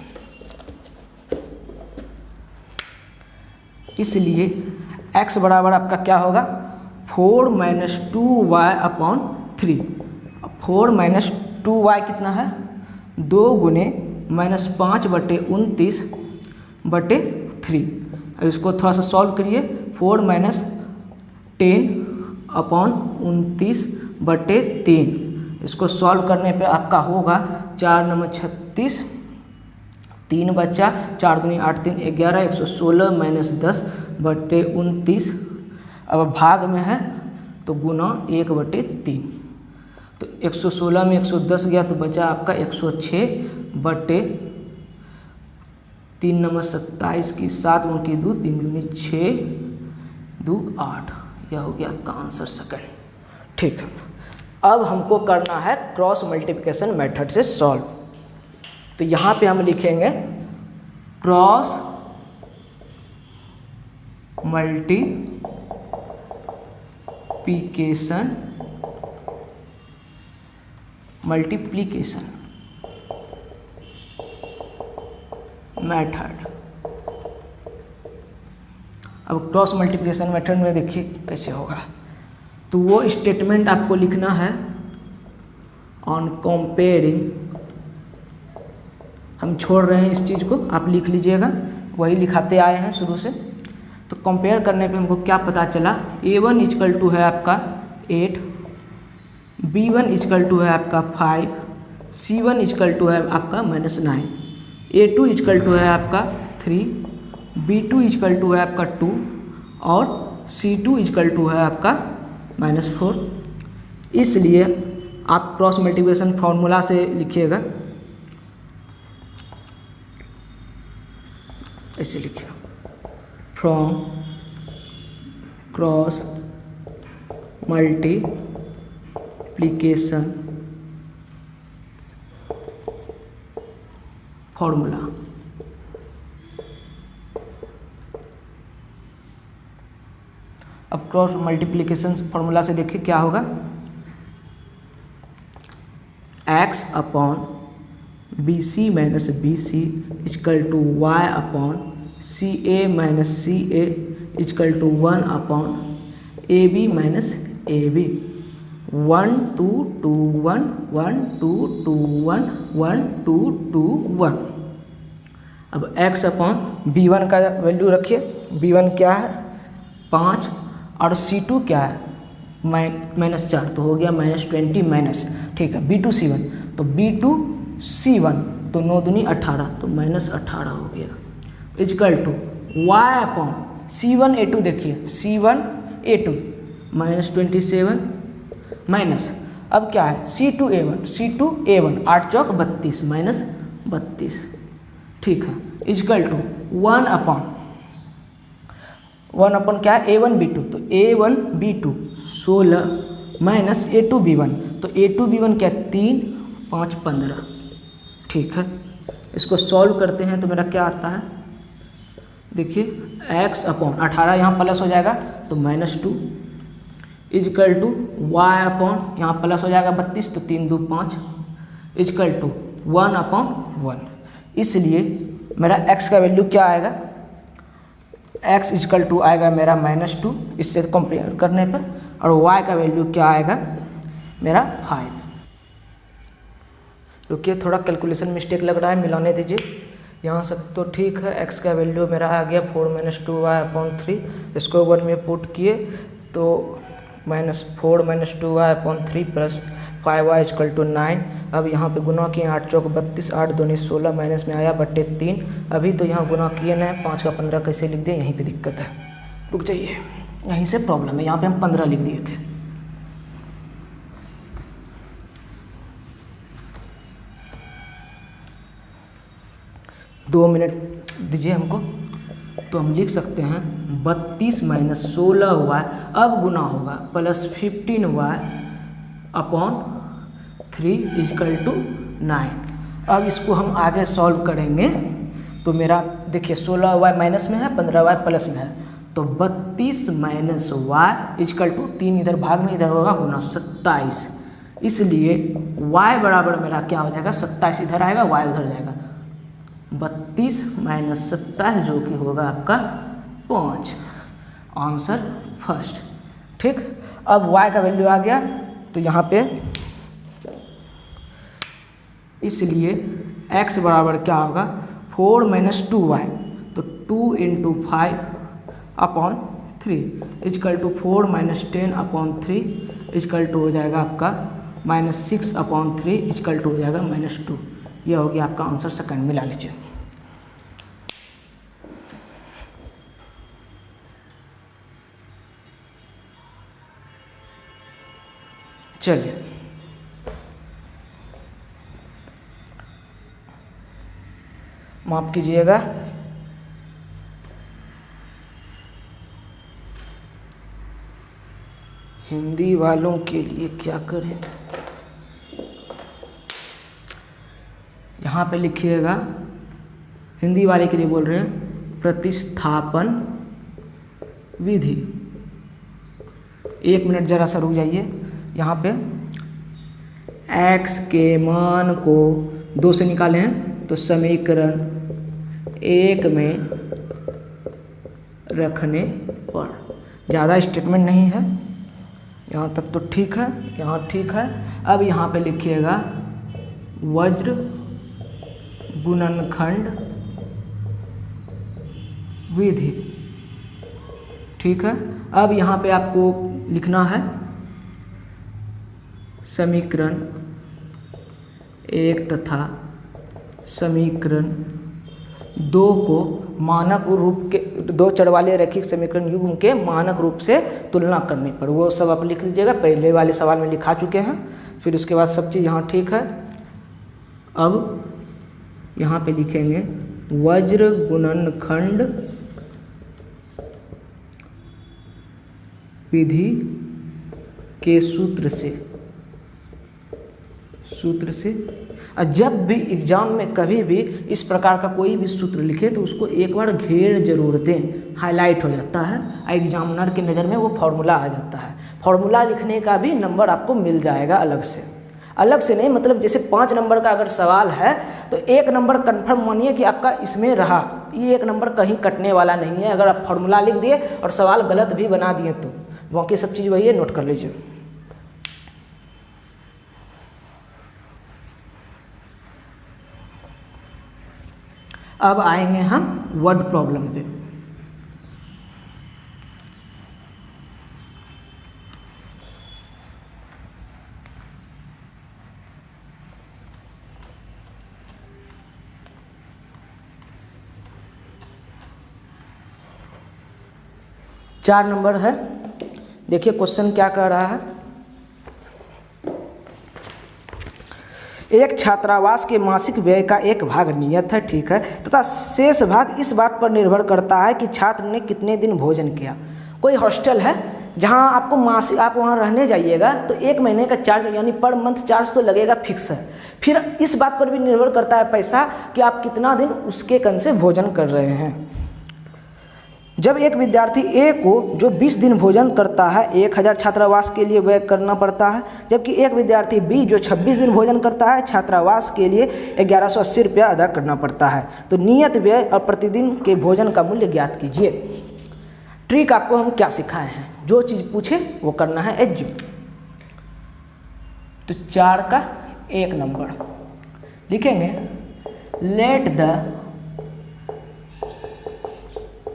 इसलिए x बराबर आपका क्या होगा, 4 minus 2y upon 3। 4 minus 2y कितना है, 2 गुने माइनस 5 बटे 29 बटे 3। अब इसको थोड़ा सा सॉल्व करिए, 4 माइनस 10 अपॉन 29 बटे 3। इसको सॉल्व करने पे आपका होगा 4 9 36, 3 बचा, 4 दूनी 8 3 11, 116 माइनस 10 बटे 29। अब भाग में है तो गुना 1 बटे 3, तो 116 में 110 गया तो बचा आपका 106 बटे 3 9 27 की 7 उनकी 2, 3 दूनी 6 2 8। यह हो गया आपका आंसर सेकंड। ठीक है, अब हमको करना है क्रॉस मल्टीप्लिकेशन मेथड से सॉल्व। तो यहाँ पे हम लिखेंगे क्रॉस मल्टीप्लिकेशन मेथड। अब क्रॉस मल्टीप्लिकेशन मेथड में देखिए कैसे होगा, तो वो स्टेटमेंट आपको लिखना है ऑन कंपेयरिंग। हम छोड़ रहे हैं इस चीज़ को, आप लिख लीजिएगा, वही लिखाते आए हैं शुरू से। तो कंपेयर करने पे हमको क्या पता चला, a1 इजकल टू है आपका 8, b1 इजकल टू है आपका 5, c1 इजकल टू है आपका -9, a2 इजकल टू है आपका 3, b2 इजकल टू है आपका 2 और c2 इजकल टू है आपका -4। इसलिए आप क्रॉस मल्टीप्लिकेशन फॉर्मूला से लिखिएगा, ऐसे लिखिए, फ्रॉम क्रॉस मल्टीप्लिकेशन फॉर्मूला। अब क्रॉस मल्टीप्लिकेशन फॉर्मूला से देखिए क्या होगा, x upon B C minus B C is equal to Y upon C A minus C A is equal to 1 upon A B minus A B. 1 2 2 1 1 2 2 1 1 2 2 1। अब x upon b1 का value रखिए, b1 क्या है 5 और c2 क्या है -4, तो हो गया -20 माइनस। ठीक है, b2 c1, तो b2 c1 तो 9 दूनी 18, तो -18 हो गया is equal to y upon c1 a2। देखिए c1 a2 -27 माइनस, अब क्या है c2 a1 8 चौक 32 -32। ठीक है, इजकल टू 1 अपॉन क्या है a1 b2, तो a1 b2 16 minus a2 b1, तो a2 b1 क्या 3 5 15। ठीक है, इसको सॉल्व करते हैं तो मेरा क्या आता है, देखिए x अपॉन 18 यहाँ प्लस हो जाएगा तो -2 इजकल टू y अपॉन यहाँ प्लस हो जाएगा 32, तो 3 2 5 इजकल टू 1 अपॉन 1। इसलिए मेरा x का वैल्यू क्या आएगा, x इजकल टू आएगा मेरा -2 इससे कंपेयर करने पर, और y का वैल्यू क्या आएगा मेरा 5। रुकिए, थोड़ा कैलकुलेशन मिस्टेक लग रहा है, मिलाने दीजिए। यहाँ से तो ठीक है, x का वैल्यू मेरा आ गया 4 - 2y अपॉन 3, इसको 1 में पुट किए तो -4 - 2y upon 3 plus 5y equal to 9। अब यहाँ पे गुना किए 8 चौक 32, 8 दूनी 16, माइनस में आया बट्टे 3। अभी तो यहाँ गुना किए ना, 5 का 15 कैसे लिख दिए, यहीं पे दिक्कत है। रुक जाइए, यहीं से प्रॉब्लम है, यहाँ पे हम 15 लिख दिए थे। दो मिनट दीजिए हमको। तो हम लिख सकते हैं 32 माइनस 16y, अब गुना होगा plus 15y upon 3 equal to 9। अब इसको हम आगे सॉल्व करेंगे तो मेरा देखिए 16y माइनस में है, 15y प्लस में है, तो 32 माइनस y इक्वल टू 3 इधर भाग में, इधर होगा गुना 27। इसलिए y बराबर मेरा क्या हो जाएगा, 27 इधर आएगा, y उधर जाएगा। 32 माइनस 27 जो कि होगा आपका 5, आंसर फर्स्ट। ठीक, अब y का वैल्यू आ गया तो यहाँ पे, इसलिए x बराबर क्या होगा 4 माइनस 2y, तो 2 into 5 upon 3 equal to 4 minus 10 upon 3 equal to हो जाएगा आपका -6 अपॉन 3 इक्वल टू हो जाएगा -2। यह हो गया आपका आंसर सेकंड, मिला लीजिए। चलिए माफ कीजिएगा, हिंदी वालों के लिए क्या करें, यहाँ पे लिखिएगा, हिंदी वाले के लिए बोल रहे हैं, प्रतिस्थापन विधि। 1 मिनट जरा सा रुक जाइए। यहाँ पे x के मान को 2 से निकाले हैं तो समीकरण 1 में रखने पर, ज़्यादा स्टेटमेंट नहीं है, यहाँ तक तो ठीक है, यहाँ ठीक है। अब यहाँ पे लिखिएगा वज्र गुणनखंड विधि। ठीक है, अब यहाँ पे आपको लिखना है समीकरण 1 तथा समीकरण 2 को मानक रूप के, 2 चर वाले रैखिक समीकरण युग्म के मानक रूप से तुलना करने पर। वो सब आप लिख लीजिएगा, पहले वाले सवाल में लिखा चुके हैं। फिर उसके बाद सब चीज़ यहाँ ठीक है। अब यहाँ पे लिखेंगे वज्र गुणनखंड विधि के सूत्र से। और जब भी एग्जाम में कभी भी इस प्रकार का कोई भी सूत्र लिखे तो उसको एक बार घेर जरूर दें, हाईलाइट हो जाता है, एग्जामिनर की नज़र में वो फॉर्मूला आ जाता है। फॉर्मूला लिखने का भी नंबर आपको मिल जाएगा अलग से नहीं, मतलब जैसे 5 नंबर का अगर सवाल है तो 1 नंबर कन्फर्म मानिए कि आपका इसमें रहा, ये 1 नंबर कहीं कटने वाला नहीं है। अगर आप फॉर्मूला लिख दिए और सवाल गलत भी बना दिए तो बाकी सब चीज़ वही है, नोट कर लीजिए। अब आएंगे हम वर्ड प्रॉब्लम पे। चार नंबर है, देखिए क्वेश्चन क्या कह रहा है। एक छात्रावास के मासिक व्यय का एक भाग नियत है, ठीक है, तथा शेष भाग इस बात पर निर्भर करता है कि छात्र ने कितने दिन भोजन किया। कोई हॉस्टल है जहां आपको मासिक, आप वहां रहने जाइएगा तो 1 महीने का चार्ज यानी पर मंथ चार्ज तो लगेगा, फिक्स है। फिर इस बात पर भी निर्भर करता है पैसा कि आप कितना दिन उसके कन से भोजन कर रहे हैं। जब एक विद्यार्थी ए को जो 20 दिन भोजन करता है 1000 छात्रावास के लिए व्यय करना पड़ता है, जबकि एक विद्यार्थी बी जो 26 दिन भोजन करता है छात्रावास के लिए 1180 रुपया अदा करना पड़ता है। तो नियत व्यय और प्रतिदिन के भोजन का मूल्य ज्ञात कीजिए। ट्रिक आपको हम क्या सिखाए हैं, जो चीज़ पूछे वो करना है एज्यूम। तो 4 का 1 नंबर लिखेंगे, let the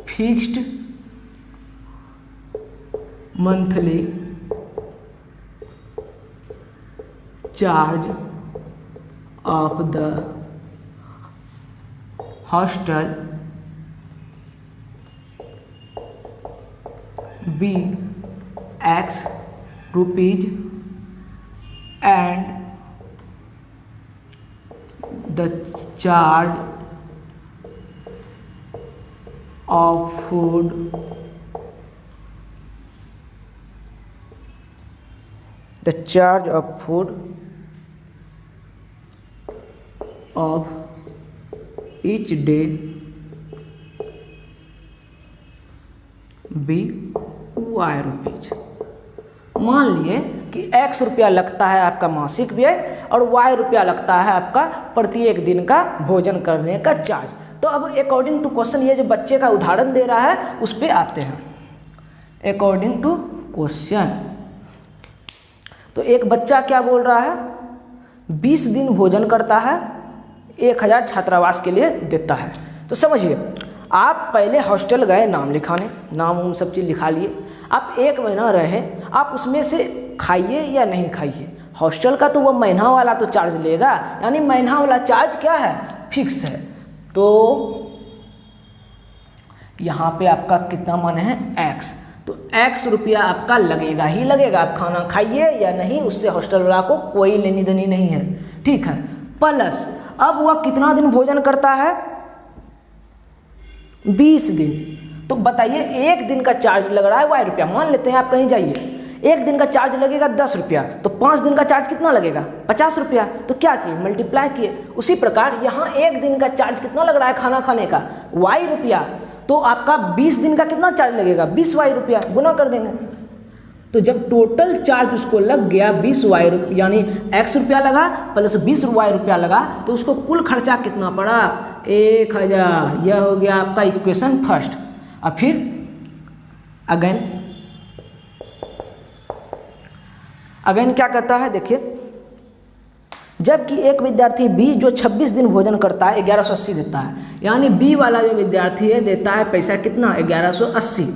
fixed monthly charge of the hostel be X rupees and the charge of food of each day be y rupees. मान लिए कि x रुपया लगता है आपका मासिक व्यय और y रुपया लगता है आपका प्रत्येक दिन का भोजन करने का चार्ज। तो अब अकॉर्डिंग टू क्वेश्चन ये जो बच्चे का उदाहरण दे रहा है उस पर आते हैं। अकॉर्डिंग टू क्वेश्चन तो एक बच्चा क्या बोल रहा है, 20 दिन भोजन करता है, 1000 छात्रावास के लिए देता है। तो समझिए, आप पहले हॉस्टल गए नाम लिखाने, नाम उन सब चीज़ लिखा लिए, आप 1 महीना रहे, आप उसमें से खाइए या नहीं खाइए, हॉस्टल का तो वो महीना वाला तो चार्ज लेगा, यानी महीना वाला चार्ज क्या है, फिक्स है। तो यहाँ पे आपका कितना मन है, x, तो x रुपया आपका लगेगा ही लगेगा। आप खाना खाइए या नहीं, उससे हॉस्टल वाला को कोई लेनी देनी नहीं है, ठीक है। प्लस अब वह कितना दिन भोजन करता है, 20 दिन। तो बताइए, 1 दिन का चार्ज लग रहा है y रुपया। मान लेते हैं आप कहीं जाइए, 1 दिन का चार्ज लगेगा 10 रुपया, तो 5 दिन का चार्ज कितना लगेगा, 50 रुपया। तो क्या किए, मल्टीप्लाई किए। उसी प्रकार यहाँ 1 दिन का चार्ज कितना लग रहा है खाना खाने का, y रुपया, तो आपका 20 दिन का कितना चार्ज लगेगा, 20 y रुपया, गुना कर देंगे। तो जब टोटल चार्ज उसको लग गया 20 y रुपया, यानी x रुपया लगा प्लस 20 y रुपया लगा, तो उसको कुल खर्चा कितना पड़ा, 1000। यह हो गया आपका इक्वेशन फर्स्ट। अब फिर अगेन क्या कहता है, देखिए, जबकि एक विद्यार्थी बी जो 26 दिन भोजन करता है 1180 देता है, यानी बी वाला जो विद्यार्थी है देता है पैसा कितना, 1180।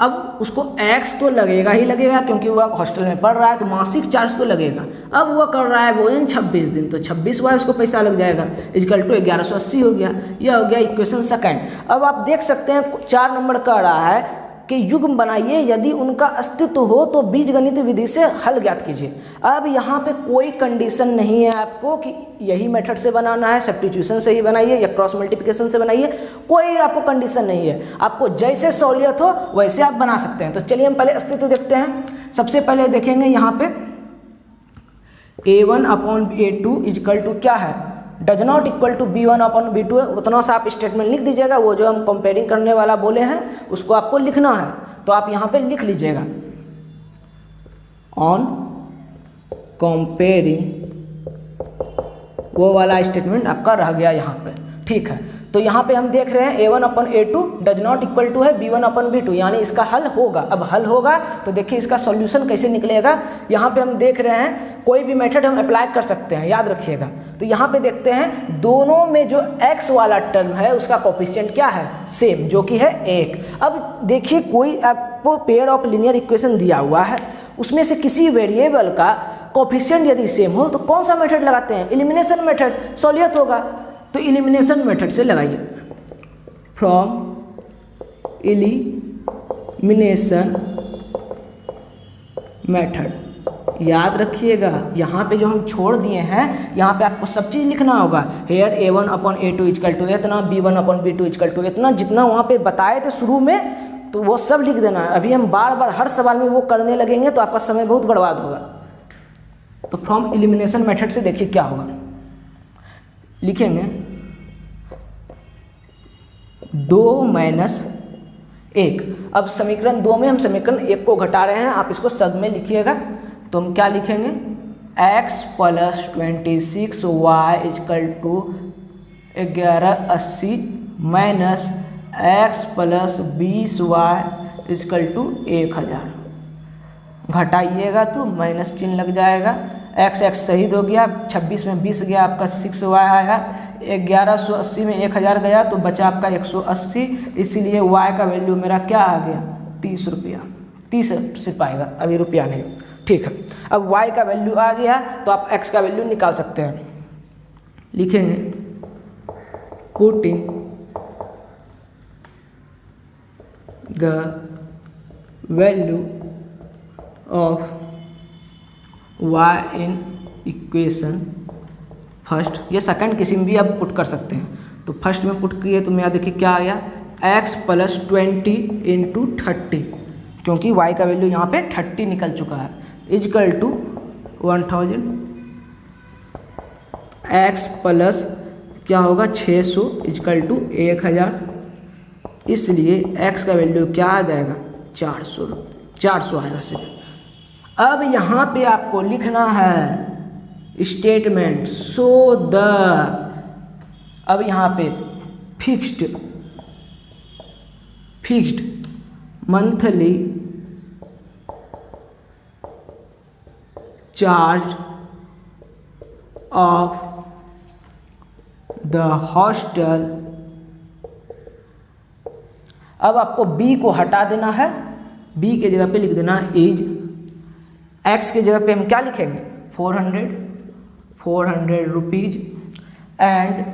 अब उसको x तो लगेगा ही लगेगा क्योंकि वह हॉस्टल में पढ़ रहा है, तो मासिक चार्ज तो लगेगा। अब वह कर रहा है भोजन 26 दिन, तो 26 वाला उसको पैसा लग जाएगा, इक्वल टू 1180 हो गया। यह हो गया इक्वेशन सेकंड। अब आप देख सकते हैं 4 नंबर कह रहा है कि युग्म बनाइए, यदि उनका अस्तित्व हो तो बीजगणित विधि से हल ज्ञात कीजिए। अब यहाँ पे कोई कंडीशन नहीं है आपको कि यही मेथड से बनाना है, सब्स्टिट्यूशन से ही बनाइए या क्रॉस मल्टीप्लिकेशन से बनाइए, कोई आपको कंडीशन नहीं है। आपको जैसे सहूलियत हो वैसे आप बना सकते हैं। तो चलिए हम पहले अस्तित्व देखते हैं। सबसे पहले देखेंगे यहाँ पे a1/a2 इक्वल टू क्या है, does not equal to b1/b2 है। उतना सा आप स्टेटमेंट लिख दीजिएगा, वो जो हम कंपेयरिंग करने वाला बोले हैं उसको आपको लिखना है, तो आप यहाँ पे लिख लीजिएगा ऑन कंपेयरिंग, वो वाला स्टेटमेंट आपका रह गया यहाँ पे, ठीक है। तो यहाँ पे हम देख रहे हैं a1/a2 does not equal to है b1/b2, यानी इसका हल होगा। अब हल होगा तो देखिए इसका सॉल्यूशन कैसे निकलेगा। यहाँ पे हम देख रहे हैं कोई भी मेथड हम अप्लाई कर सकते हैं, याद रखिएगा। तो यहाँ पे देखते हैं दोनों में जो x वाला टर्म है उसका कोफिशिएंट क्या है, सेम, जो कि है 1। अब देखिए कोई आपको पेयर ऑफ लीनियर इक्वेशन दिया हुआ है, उसमें से किसी वेरिएबल का कोफिशिएंट यदि सेम हो तो कौन सा मेथड लगाते हैं, एलिमिनेशन मेथड, सहूलियत होगा। तो एलिमिनेशन मेथड से लगाइए, फ्रॉम एलिमिनेशन मेथड। याद रखिएगा यहाँ पे जो हम छोड़ दिए हैं, यहाँ पे आपको सब चीज़ लिखना होगा। हेयर a1/a2 इक्वल टू इतना, b1/b2 इक्वल टू इतना, जितना वहाँ पे बताए थे शुरू में तो वो सब लिख देना है। अभी हम बार बार हर सवाल में वो करने लगेंगे तो आपका समय बहुत बर्बाद होगा। तो फ्रॉम एलिमिनेशन मेथड से देखिए क्या होगा, लिखेंगे 2 - 1। अब समीकरण 2 में हम समीकरण 1 को घटा रहे हैं, आप इसको सब में लिखिएगा। तो हम क्या लिखेंगे, x + 26y equal to 1180 minus x + 20y equal to 1000। घटाइएगा तो माइनस चिन्ह लग जाएगा, x शहीद हो गया, 26 में 20 गया, आपका 6y आया, 1180 में 1000 गया तो बचा आपका 180, इसीलिए y का वैल्यू मेरा क्या आ गया, 30 रुपया। 30 सिर्फ आएगा, अभी रुपया नहीं। ठीक है, अब y का वैल्यू आ गया तो आप x का वैल्यू निकाल सकते हैं। लिखेंगे putting the value of y in equation first, ये सेकंड किसी में भी आप पुट कर सकते हैं। तो फर्स्ट में पुट किए तो मेरा देखिए क्या आ गया, x + 20 × 30, क्योंकि y का वैल्यू यहाँ पे 30 निकल चुका है, इजकल टू 1000 x प्लस क्या होगा 600 इजकल टू 1000, इसलिए x का वैल्यू क्या आ जाएगा 400 आएगा सिर्फ। अब यहाँ पे आपको लिखना है स्टेटमेंट सो द, अब यहाँ पे fixed monthly charge of the hostel. अब आपको b को हटा देना है, b के जगह पे लिख देना इज, x के जगह पे हम क्या लिखेंगे 400 rupees and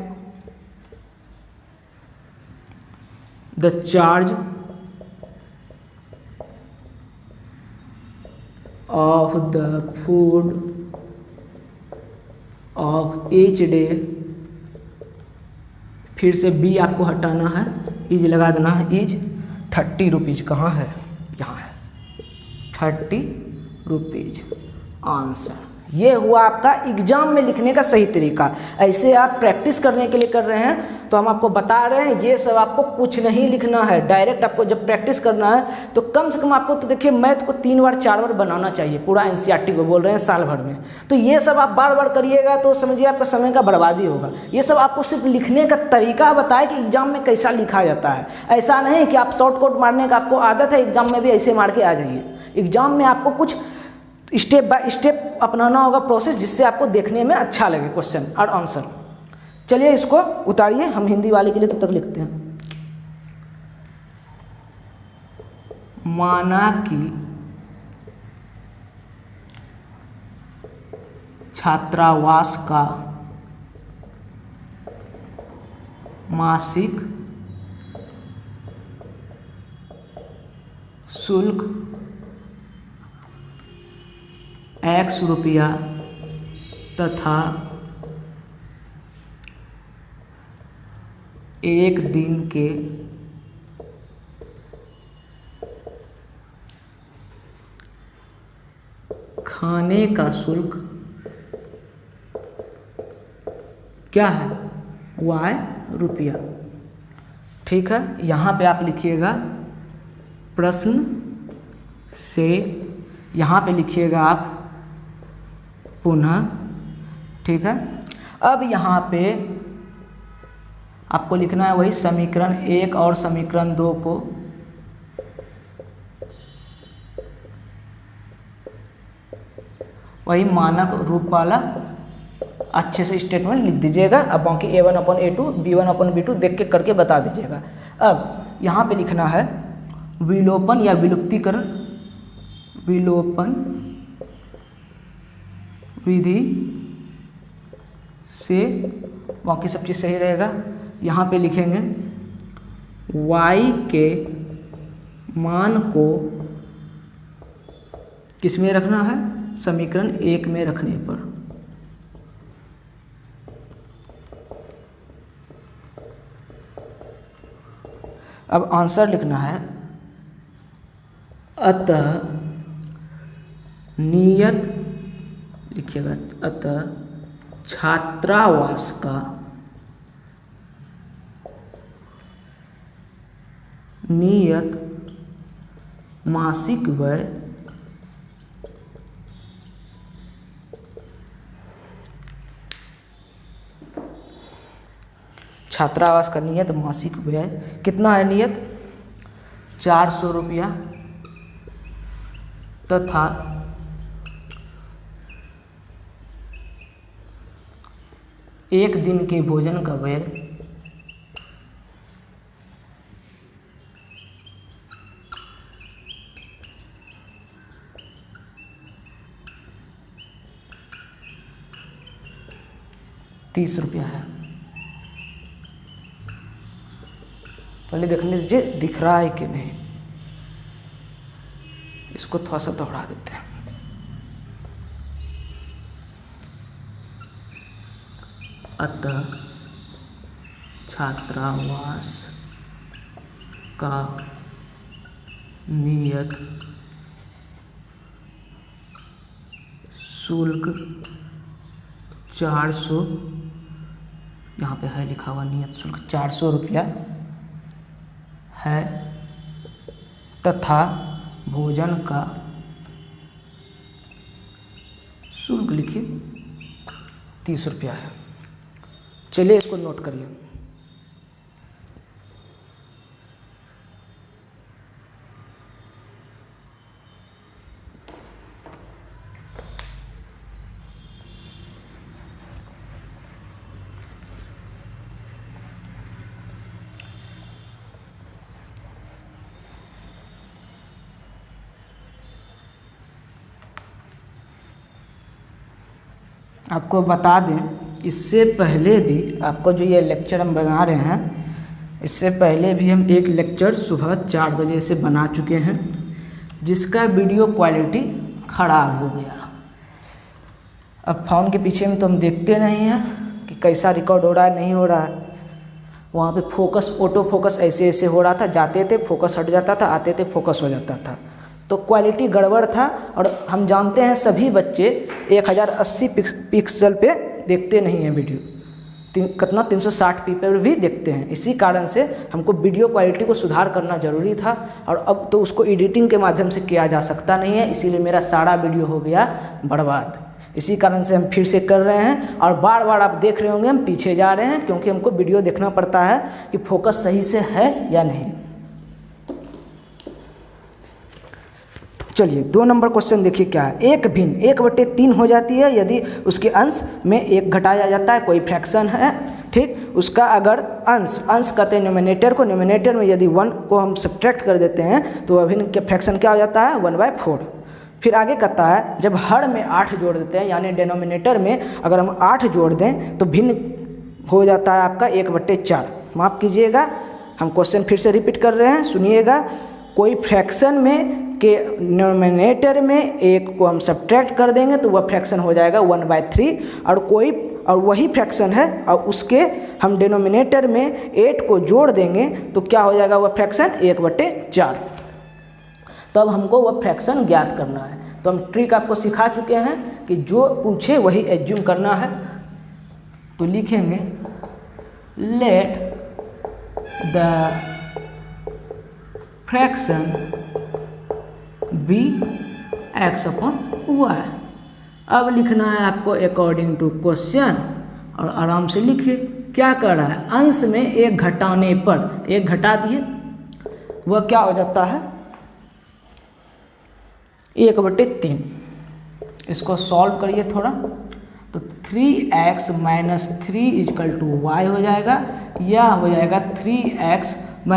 the charge of the food of each day. फिर से बी आपको हटाना है, इज लगा देना है, इज 30 रुपीज़। कहाँ है, यहाँ है 30 रुपीज़ आंसर। ये हुआ आपका एग्जाम में लिखने का सही तरीका। ऐसे आप प्रैक्टिस करने के लिए कर रहे हैं तो हम आपको बता रहे हैं ये सब आपको कुछ नहीं लिखना है, डायरेक्ट आपको जब प्रैक्टिस करना है तो कम से कम आपको तो देखिए मैथ को 3 बार 4 बार बनाना चाहिए, पूरा एनसीईआरटी को बोल रहे हैं साल भर में। तो ये सब आप बार बार करिएगा तो समझिए आपका समय का बर्बादी होगा। ये सब आपको सिर्फ लिखने का तरीका बताए कि एग्जाम में कैसा लिखा जाता है। ऐसा नहीं कि आप शॉर्टकट मारने का आपको आदत है, एग्जाम में भी ऐसे मार के आ जाइए। एग्जाम में आपको कुछ स्टेप बाय स्टेप अपनाना होगा प्रोसेस, जिससे आपको देखने में अच्छा लगे क्वेश्चन और आंसर। चलिए इसको उतारिए, हम हिंदी वाले के लिए तब तक लिखते हैं। माना कि छात्रावास का मासिक शुल्क x रुपया तथा एक दिन के खाने का शुल्क क्या है y रुपया। ठीक है, यहाँ पे आप लिखिएगा प्रश्न से, यहाँ पे लिखिएगा आप पुनः। ठीक है, अब यहाँ पे आपको लिखना है वही समीकरण 1 और समीकरण 2 को वही मानक रूप वाला अच्छे से स्टेटमेंट लिख दीजिएगा। अब बाकी A1/A2 B1/B2 देख के करके बता दीजिएगा। अब यहाँ पे लिखना है विलोपन या विलुप्तीकरण, विलोपन विधि से, बाकी सब चीज़ सही रहेगा। यहाँ पे लिखेंगे y के मान को किस में रखना है, समीकरण 1 में रखने पर। अब आंसर लिखना है, अतः नियत लिखिएगा, अतः छात्रावास का नियत मासिक व्यय छात्रावास का नियत मासिक व्यय कितना है, नियत 400 रुपया तथा एक दिन के भोजन का व्यय 500 30 रुपया है। पहले देख लीजिए दिख रहा है कि नहीं, इसको थोड़ा सा दोहरा देते हैं। अतः छात्रावास का नियत शुल्क 400, यहाँ पे है लिखा हुआ नियत शुल्क 400 रुपया है तथा भोजन का शुल्क लिखिए 30 रुपया है। चलिए इसको नोट करिए। आपको बता दें, इससे पहले भी आपको जो ये लेक्चर हम बना रहे हैं, इससे पहले भी हम एक लेक्चर सुबह 4 बजे से बना चुके हैं, जिसका वीडियो क्वालिटी ख़राब हो गया। अब फ़ोन के पीछे में तो हम देखते नहीं हैं कि कैसा रिकॉर्ड हो रहा है, नहीं हो रहा है। वहाँ पे फोकस, ऑटो फोकस ऐसे ऐसे हो रहा था, जाते थे फोकस हट जाता था, आते थे फोकस हो जाता था, तो क्वालिटी गड़बड़ था। और हम जानते हैं सभी बच्चे 1080 पिक्सल पे देखते नहीं हैं वीडियो, कितना 360p पे भी देखते हैं। इसी कारण से हमको वीडियो क्वालिटी को सुधार करना ज़रूरी था, और अब तो उसको एडिटिंग के माध्यम से किया जा सकता नहीं है, इसीलिए मेरा सारा वीडियो हो गया बर्बाद। इसी कारण से हम फिर से कर रहे हैं, और बार बार आप देख रहे होंगे हम पीछे जा रहे हैं, क्योंकि हमको वीडियो देखना पड़ता है कि फोकस सही से है या नहीं। चलिए 2 नंबर क्वेश्चन देखिए क्या है। एक भिन्न 1/3 हो जाती है यदि उसके अंश में 1 घटाया जाता है, कोई फ्रैक्शन है, ठीक। उसका अगर अंश कहते हैं न्यूमरेटर को, न्यूमरेटर में यदि 1 को हम सब्ट्रैक्ट कर देते हैं तो अभिन्न फ्रैक्शन क्या हो जाता है, 1/4। फिर आगे कहता है जब हर में 8 जोड़ देते हैं, यानी डिनोमिनेटर में अगर हम 8 जोड़ दें तो भिन्न हो जाता है आपका 1/4। माफ़ कीजिएगा, हम क्वेश्चन फिर से रिपीट कर रहे हैं, सुनिएगा। कोई फ्रैक्शन में के न्यूमरेटर में 1 को हम सब्ट्रैक्ट कर देंगे तो वह फ्रैक्शन हो जाएगा 1/3, और वही फ्रैक्शन है और उसके हम डिनोमिनेटर में 8 को जोड़ देंगे तो क्या हो जाएगा, वह फ्रैक्शन 1/4। तब हमको वह फ्रैक्शन ज्ञात करना है। तो हम ट्रिक आपको सिखा चुके हैं कि जो पूछे वही एज्यूम करना है। तो लिखेंगे let the fraction B x/y। अब लिखना है आपको अकॉर्डिंग टू क्वेश्चन, और आराम से लिखिए। क्या कर रहा है, अंश में 1 घटाने पर 1 घटा दिए, वह क्या हो जाता है 1/3। इसको सॉल्व करिए थोड़ा, तो 3x - 3 = y हो जाएगा, या हो जाएगा 3x - y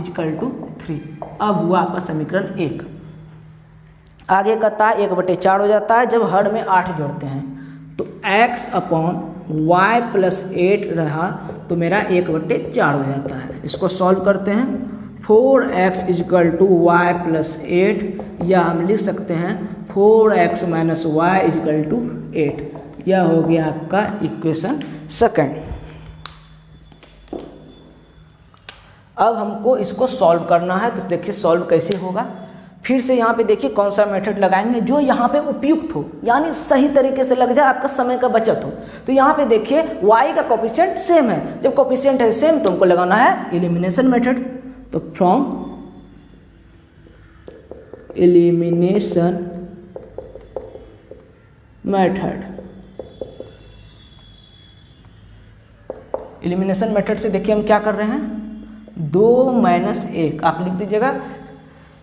= 3। अब हुआ आपका समीकरण 1। आगे कहता है 1/4 हो जाता है जब हर में 8 जोड़ते हैं, तो x/y + 8 रहा तो मेरा 1/4 हो जाता है। इसको सॉल्व करते हैं, 4x = y + 8, या हम लिख सकते हैं 4x - y = 8। यह हो गया आपका इक्वेशन सेकंड। अब हमको इसको सॉल्व करना है, तो देखिए सॉल्व कैसे होगा। फिर से यहाँ पे देखिए कौन सा मेथड लगाएंगे जो यहाँ पे उपयुक्त हो, यानी सही तरीके से लग जाए, आपका समय का बचत हो। तो यहाँ पे देखिए y का कोफिशिएंट सेम है, जब कोफिशिएंट है सेम तो हमको लगाना है एलिमिनेशन मेथड। तो from elimination method, elimination method से देखिए हम क्या कर रहे हैं, 2 - 1 आप लिख दीजिएगा,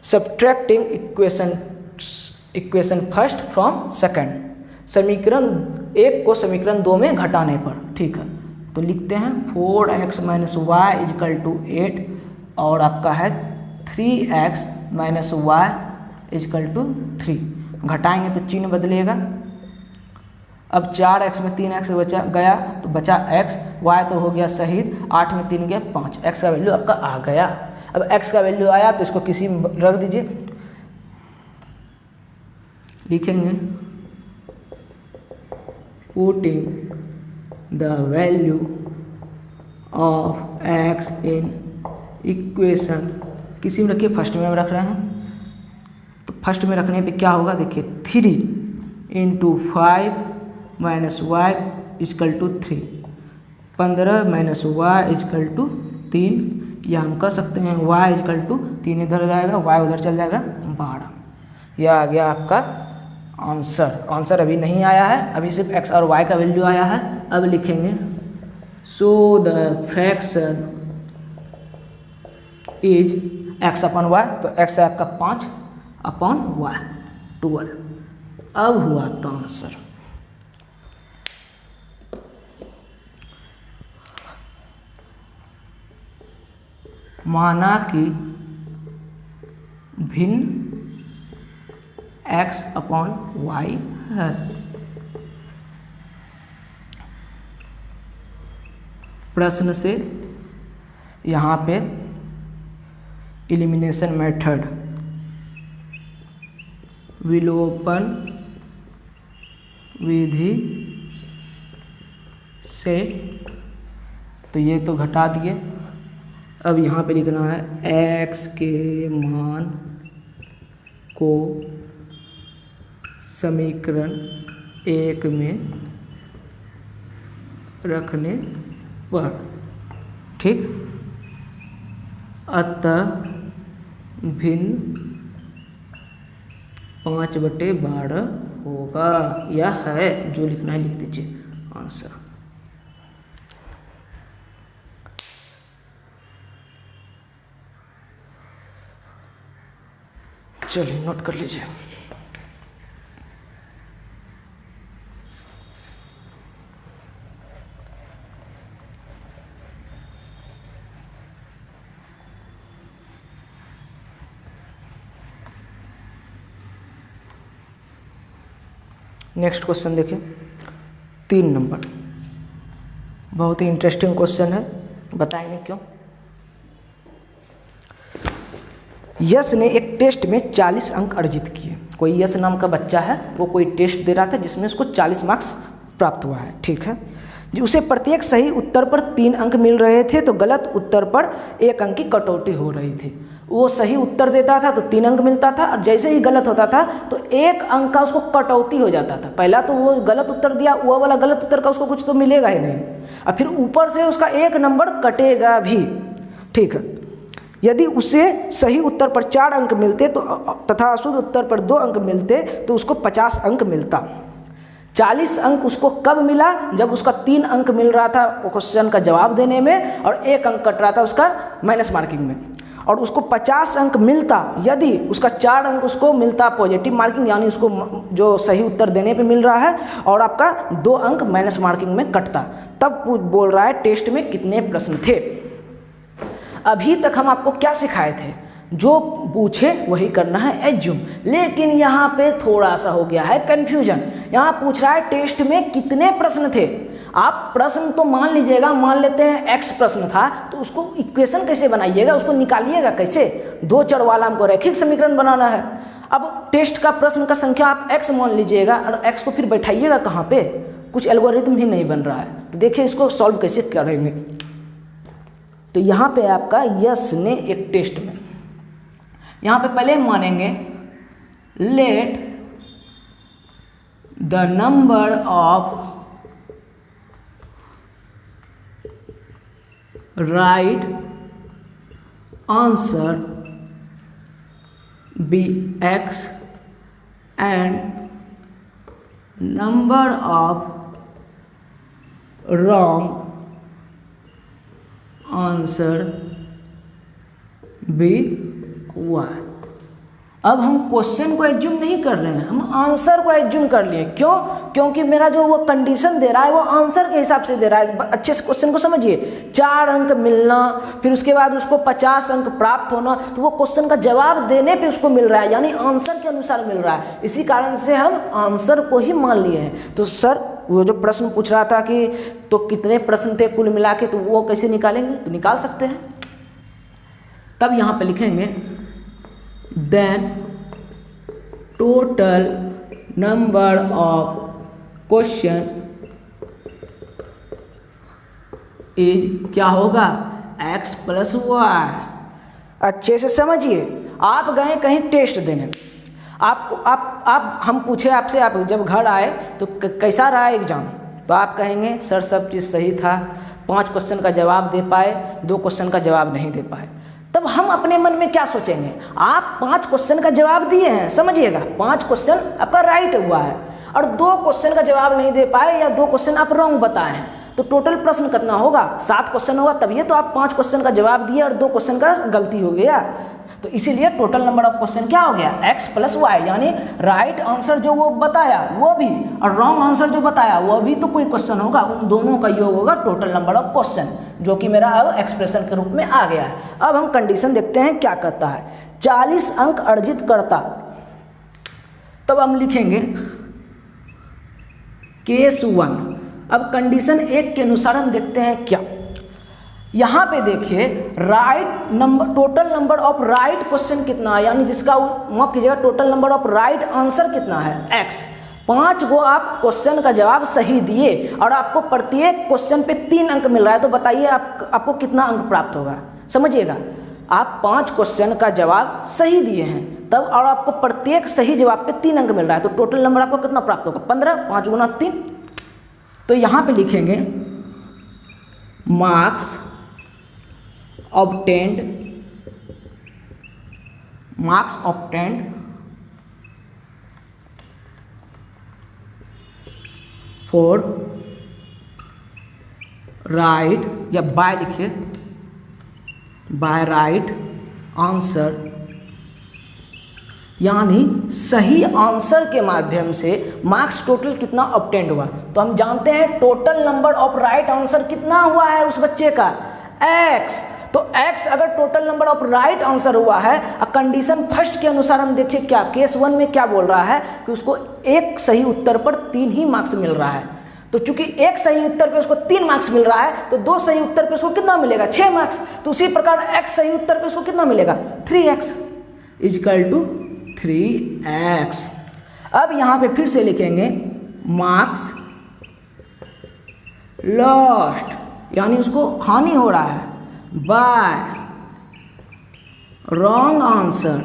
subtracting equation first from second, समीकरण 1 को समीकरण 2 में घटाने पर, ठीक है। तो लिखते हैं 4x - y = 8, और आपका है 3x - y = 3। घटाएंगे तो चिन्ह बदलेगा, अब 4x में 3x बचा गया तो बचा x, y तो हो गया शहीद, 8 में 3 गया 5, x का वैल्यू आपका आ गया। अब x का वैल्यू आया तो इसको किसी में रख दीजिए, लिखेंगे putting the value of x in equation, किसी में रखिए, फर्स्ट में रख रहे हैं तो फर्स्ट में रखने पे क्या होगा देखिए, 3 into 5 minus Y is equal to 3, 15 minus Y is equal to 3, या हम कह सकते हैं y इजकल टू 3 इधर जाएगा, y उधर चल जाएगा 12। यह आ गया आपका आंसर। आंसर अभी नहीं आया है, अभी सिर्फ x और y का वैल्यू आया है। अब लिखेंगे so the fraction is x upon y, तो x है आपका 5 अपॉन y 12। अब हुआ आपका आंसर। माना कि भिन्न x अपॉन y है। प्रश्न से यहाँ पे एलिमिनेशन मेथड, विलोपन विधि से, तो ये तो घटा दिए। अब यहाँ पे लिखना है x के मान को समीकरण 1 में रखने पर, ठीक, अतः भिन्न 5/12 होगा। यह है जो लिखना है, लिख दीजिए आंसर। चलिए नोट कर लीजिए। नेक्स्ट क्वेश्चन देखिए, 3 नंबर, बहुत ही इंटरेस्टिंग क्वेश्चन है, बताएंगे क्यों। यश ने एक टेस्ट में 40 अंक अर्जित किए। कोई यश नाम का बच्चा है, वो कोई टेस्ट दे रहा था जिसमें उसको 40 मार्क्स प्राप्त हुआ है, ठीक है। उसे प्रत्येक सही उत्तर पर 3 अंक मिल रहे थे, तो गलत उत्तर पर 1 अंक की कटौती हो रही थी। वो सही उत्तर देता था तो 3 अंक मिलता था, और जैसे ही गलत होता था तो 1 अंक का उसको कटौती हो जाता था। पहला तो वो गलत उत्तर दिया, वो वाला गलत उत्तर का उसको कुछ तो मिलेगा ही नहीं, और फिर ऊपर से उसका 1 नंबर कटेगा भी, ठीक है। यदि उसे सही उत्तर पर 4 अंक मिलते तो तथा अशुद्ध उत्तर पर 2 अंक मिलते तो उसको 50 अंक मिलता। 40 अंक उसको कब मिला? जब उसका 3 अंक मिल रहा था वो क्वेश्चन का जवाब देने में, और 1 अंक कट रहा था उसका माइनस मार्किंग में। और उसको 50 अंक मिलता यदि उसका 4 अंक उसको मिलता पॉजिटिव मार्किंग, यानी उसको जो सही उत्तर देने पे मिल रहा है, और आपका 2 अंक माइनस मार्किंग में कटता। तब बोल रहा है टेस्ट में कितने प्रश्न थे। अभी तक हम आपको क्या सिखाए थे? जो पूछे वही करना है, एज्यूम। लेकिन यहाँ पे थोड़ा सा हो गया है कन्फ्यूजन। यहाँ पूछ रहा है टेस्ट में कितने प्रश्न थे। आप प्रश्न तो मान लीजिएगा, मान लेते हैं x प्रश्न था, तो उसको इक्वेशन कैसे बनाइएगा, उसको निकालिएगा कैसे? 2 चर वाला हमको रैखिक समीकरण बनाना है। अब टेस्ट का प्रश्न का संख्या आप x मान लीजिएगा, और x को फिर बैठाइएगा कहाँ पे? कुछ एल्गोरिथम ही नहीं बन रहा है। तो देखिए इसको सॉल्व कैसे करेंगे। तो यहाँ पे आपका यश ने एक टेस्ट में, यहाँ पे पहले मानेंगे let the number of right answer be x and number of wrong answer be y। अब हम क्वेश्चन को एज्यूम नहीं कर रहे हैं, हम आंसर को एज्यूम कर लिए। क्यों? क्योंकि मेरा जो वो कंडीशन दे रहा है वो आंसर के हिसाब से दे रहा है। अच्छे से क्वेश्चन को समझिए। 4 अंक मिलना, फिर उसके बाद उसको 50 अंक प्राप्त होना, तो वो क्वेश्चन का जवाब देने पे उसको मिल रहा है, यानी आंसर के अनुसार मिल रहा है। इसी कारण से हम आंसर को ही मान लिए हैं। तो सर वो जो प्रश्न पूछ रहा था कि तो कितने प्रश्न थे कुल मिला के, तो वो कैसे निकालेंगे, तो निकाल सकते हैं। तब यहाँ पे लिखेंगे then total number of question is क्या होगा, x प्लस वाई। अच्छे से समझिए, आप गए कहीं टेस्ट देने, आपको आप हम पूछे आपसे, आप जब घर आए तो कैसा रहा एग्जाम, तो आप कहेंगे सर सब चीज़ सही था, 5 क्वेश्चन का जवाब दे पाए, 2 क्वेश्चन का जवाब नहीं दे पाए। तब हम अपने मन में क्या सोचेंगे, आप 5 क्वेश्चन का जवाब दिए हैं, समझिएगा 5 क्वेश्चन आपका राइट हुआ है, और 2 क्वेश्चन का जवाब नहीं दे पाए या 2 क्वेश्चन आप रॉन्ग बताए हैं, तो टोटल प्रश्न कितना होगा, 7 क्वेश्चन होगा। तभी तो आप 5 क्वेश्चन का जवाब दिए और 2 क्वेश्चन का गलती हो गया, तो इसीलिए टोटल नंबर ऑफ क्वेश्चन क्या हो गया, x प्लस वाई। यानी राइट आंसर जो वो बताया वो भी, और रॉन्ग आंसर जो बताया वो भी, तो कोई क्वेश्चन होगा, उन दोनों का योग होगा टोटल नंबर ऑफ क्वेश्चन, जो कि मेरा अब एक्सप्रेशन के रूप में आ गया है। अब हम कंडीशन देखते हैं क्या कहता है, 40 अंक अर्जित करता। तब हम लिखेंगे केस 1। अब कंडीशन 1 के अनुसार हम देखते हैं क्या, यहाँ पे देखिए right number, total number of right question कितना है, यानी जिसका माफ कीजिएगा total number of right answer कितना है, x। 5 गो आप क्वेश्चन का जवाब सही दिए और आपको प्रत्येक क्वेश्चन पे 3 अंक मिल रहा है, तो बताइए आपको कितना अंक प्राप्त होगा। समझिएगा, आप 5 क्वेश्चन का जवाब सही दिए हैं तब, और आपको प्रत्येक सही जवाब पे 3 अंक मिल रहा है, तो टोटल नंबर आपको कितना प्राप्त होगा, 15। 5 गुना 3, तो यहाँ पे लिखेंगे मार्क्स obtained for right, या बाय लिखिए, बाय राइट आंसर, यानी सही आंसर के माध्यम से मार्क्स टोटल कितना ऑब्टेंड हुआ। तो हम जानते हैं total number of right answer कितना हुआ है उस बच्चे का, x। तो x अगर total number of right answer हुआ है, कंडीशन फर्स्ट के अनुसार हम देखिए क्या, केस 1 में क्या बोल रहा है कि उसको एक सही उत्तर पर 3 ही मार्क्स मिल रहा है। तो चूंकि एक सही उत्तर पे उसको 3 मार्क्स मिल रहा है, तो 2 सही उत्तर पे उसको कितना मिलेगा, 6 मार्क्स। तो उसी प्रकार x सही उत्तर पे उसको कितना मिलेगा, 3x इजकल टू 3x। अब यहाँ पे फिर से लिखेंगे मार्क्स लॉस्ट, यानी उसको हानि हो रहा है, by wrong answer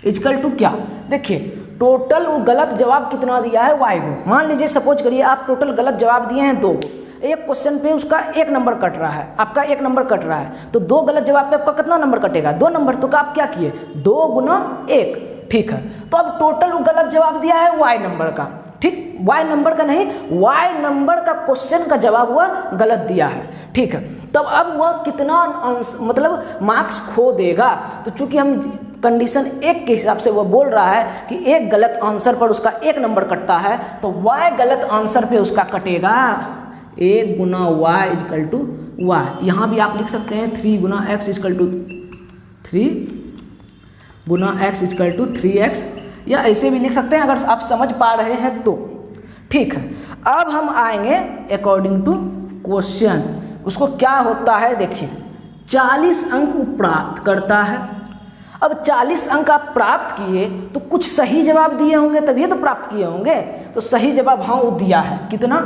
is equal to क्या, देखिए टोटल वो गलत जवाब कितना दिया है y को। मान लीजिए सपोज करिए आप टोटल गलत जवाब दिए हैं 2 को, एक क्वेश्चन पे उसका 1 नंबर कट रहा है, आपका 1 नंबर कट रहा है, तो 2 गलत जवाब पे आपका कितना नंबर कटेगा, 2 नंबर। तो आप क्या किए, 2 गुना 1, ठीक है। तो अब टोटल वो गलत जवाब दिया है y नंबर का, ठीक, y नंबर का नहीं, y नंबर का क्वेश्चन का जवाब वह गलत दिया है, ठीक है। तब अब वह कितना मतलब मार्क्स खो देगा, तो चूंकि हम कंडीशन 1 के हिसाब से वह बोल रहा है कि एक गलत आंसर पर उसका 1 नंबर कटता है, तो y गलत आंसर पे उसका कटेगा 1 गुना y इजकल टू y। यहाँ भी आप लिख सकते हैं 3 गुना x इजकल टू 3 गुना x इजकल टू 3x, या ऐसे भी लिख सकते हैं अगर आप समझ पा रहे हैं तो, ठीक है। अब हम आएंगे अकॉर्डिंग टू क्वेश्चन, उसको क्या होता है देखिए, 40 अंक प्राप्त करता है। अब 40 अंक आप प्राप्त किए तो कुछ सही जवाब दिए होंगे तभी तो प्राप्त किए होंगे, तो सही जवाब हाँ वो दिया है, कितना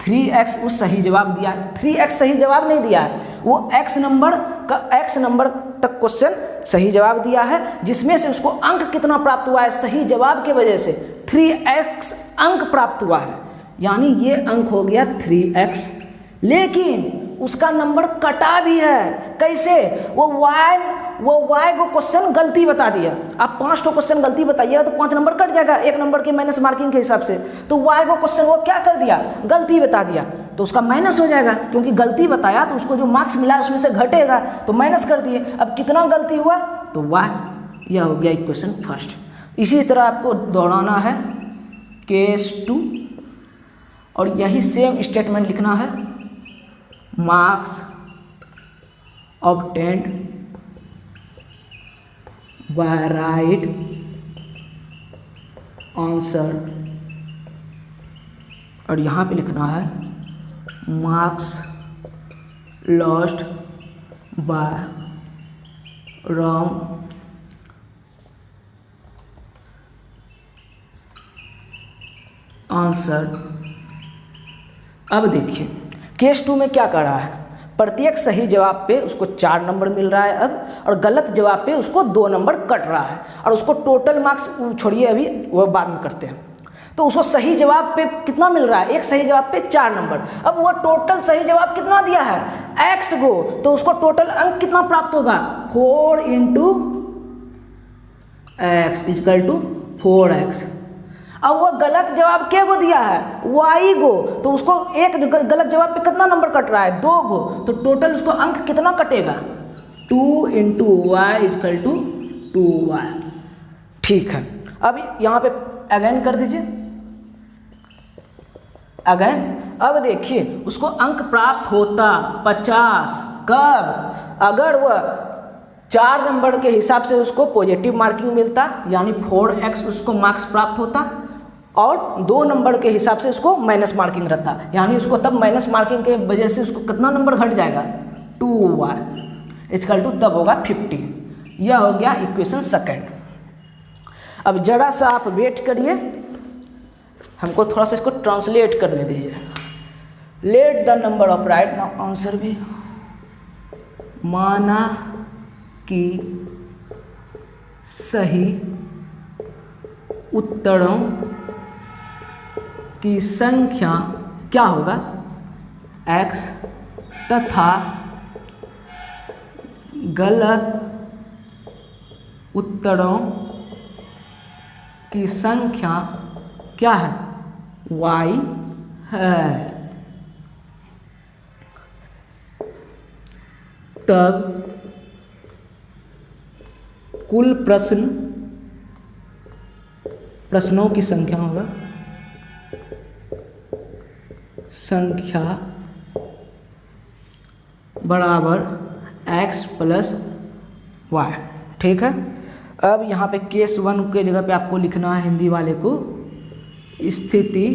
3x वो सही जवाब दिया है। 3x सही जवाब नहीं दिया है, वो x नंबर तक क्वेश्चन सही जवाब दिया है, जिसमें से उसको अंक कितना प्राप्त हुआ है, सही जवाब के वजह से 3x अंक प्राप्त हुआ है, यानी ये अंक हो गया 3x। लेकिन उसका नंबर कटा भी है, कैसे, वो y को क्वेश्चन गलती बता दिया। आप 5 तो क्वेश्चन गलती बताइएगा तो 5 नंबर कट जाएगा 1 नंबर के माइनस मार्किंग के हिसाब से। तो y को क्वेश्चन वो क्या कर दिया, गलती बता दिया, तो उसका माइनस हो जाएगा, क्योंकि गलती बताया तो उसको जो मार्क्स मिला उसमें से घटेगा, तो माइनस कर दिए। अब कितना गलती हुआ, तो y, यह हो गया इक्वेशन फर्स्ट। इसी तरह आपको दोहराना है केस 2, और यही सेम स्टेटमेंट लिखना है, marks obtained by right answer, और यहाँ पे लिखना है marks lost by wrong answer. अब देखिए केस 2 में क्या कर रहा है, प्रत्येक सही जवाब पे उसको 4 नंबर मिल रहा है अब, और गलत जवाब पे उसको 2 नंबर कट रहा है, और उसको टोटल मार्क्स छोड़िए अभी, वो बाद में करते हैं। तो उसको सही जवाब पे कितना मिल रहा है, एक सही जवाब पे 4 नंबर। अब वो टोटल सही जवाब कितना दिया है, x को, तो उसको टोटल अंक कितना प्राप्त होगा, 4 into x is equal to 4x। अब वो गलत जवाब क्या को दिया है, y को, तो उसको एक गलत जवाब पे कितना नंबर कट रहा है, 2 को, तो टोटल उसको अंक कितना कटेगा, 2 into Y is equal to 2y। ठीक है, अब यहाँ पे अगेन कर दीजिए, अगेन। अब देखिए उसको अंक प्राप्त होता 50, कब, अगर वह 4 नंबर के हिसाब से उसको पॉजिटिव मार्किंग मिलता, यानी 4x उसको मार्क्स प्राप्त होता, और 2 नंबर के हिसाब से उसको माइनस मार्किंग रहता, यानी उसको तब माइनस मार्किंग के वजह से उसको कितना नंबर घट जाएगा, 2y इजकल टू तब होगा 50। यह हो गया इक्वेशन सेकेंड। अब जरा सा आप वेट करिए, हमको थोड़ा सा इसको ट्रांसलेट करने दीजिए। Late the number of right now answer भी, माना कि सही उत्तरों की संख्या क्या होगा, x, तथा गलत उत्तरों की संख्या क्या है, y है। तब कुल प्रश्नों की संख्या होगा, संख्या बराबर x प्लस y। ठीक है, अब यहाँ पे केस 1 के जगह पे आपको लिखना है हिंदी वाले को स्थिति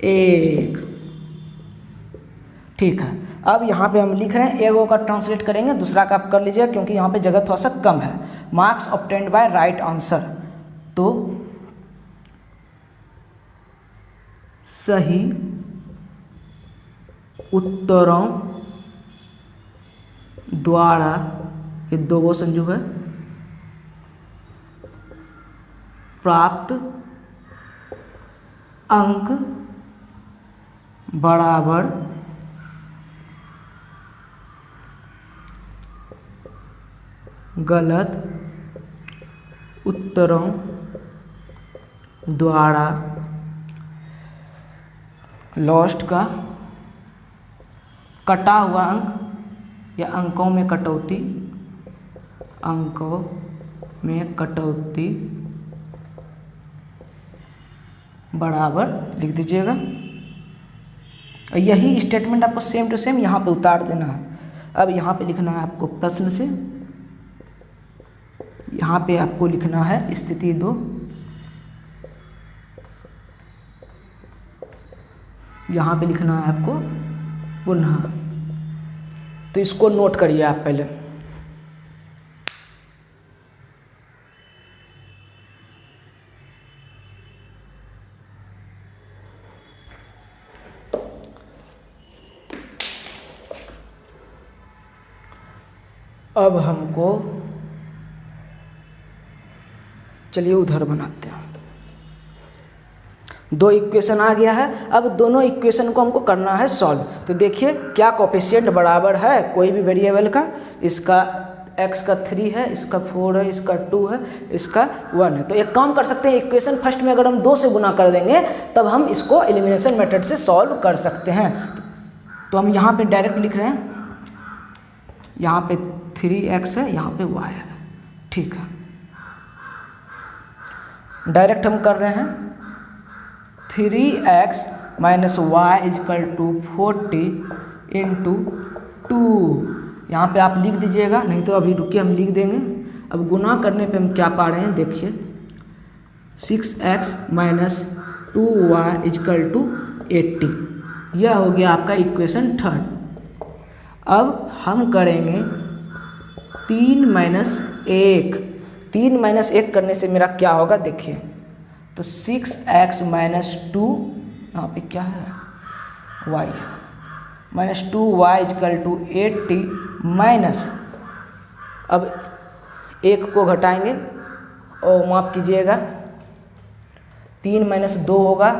1। ठीक है, अब यहाँ पे हम लिख रहे हैं, एगो का ट्रांसलेट करेंगे, दूसरा का आप कर लीजिए क्योंकि यहाँ पे जगह थोड़ा सा कम है। Marks obtained by right answer, तो सही उत्तरों द्वारा, ये 2 संजोग है, प्राप्त अंक बराबर गलत उत्तरों द्वारा लॉस्ट का कटा हुआ अंक या अंकों में कटौती, अंकों में कटौती बराबर लिख दीजिएगा। यही स्टेटमेंट आपको सेम टू सेम यहाँ पे उतार देना है। अब यहाँ पे लिखना है आपको प्रश्न से, यहाँ पे आपको लिखना है स्थिति 2, यहाँ पे लिखना है आपको पुनः। तो इसको नोट करिए आप पहले। अब हमको चलिए उधर बनाते हैं। 2 इक्वेशन आ गया है, अब दोनों इक्वेशन को हमको करना है सॉल्व। तो देखिए क्या कोफिशिएंट बराबर है कोई भी वेरिएबल का, इसका x का 3 है, इसका 4 है, इसका 2 है, इसका 1 है। तो एक काम कर सकते हैं, इक्वेशन फर्स्ट में अगर हम 2 से गुना कर देंगे तब हम इसको एलिमिनेशन मेथड से सॉल्व कर सकते हैं। तो हम यहाँ पे डायरेक्ट लिख रहे हैं, यहाँ पे 3x है, यहाँ पे y है। ठीक है, डायरेक्ट हम कर रहे हैं 3x minus Y is equal to 40 into 2। यहाँ पर आप लिख दीजिएगा, नहीं तो अभी रुकिए हम लिख देंगे। अब गुना करने पे हम क्या पा रहे हैं देखिए, 6x minus 2y is equal to 80। यह हो गया आपका इक्वेशन थर्ड। अब हम करेंगे 3 माइनस 1। 3 माइनस 1 करने से मेरा क्या होगा देखिए, तो 6x माइनस 2, यहाँ पे क्या है y, minus 2y is equal to 80 minus, अब 1 को घटाएंगे और माफ़ कीजिएगा 3 माइनस 2 होगा,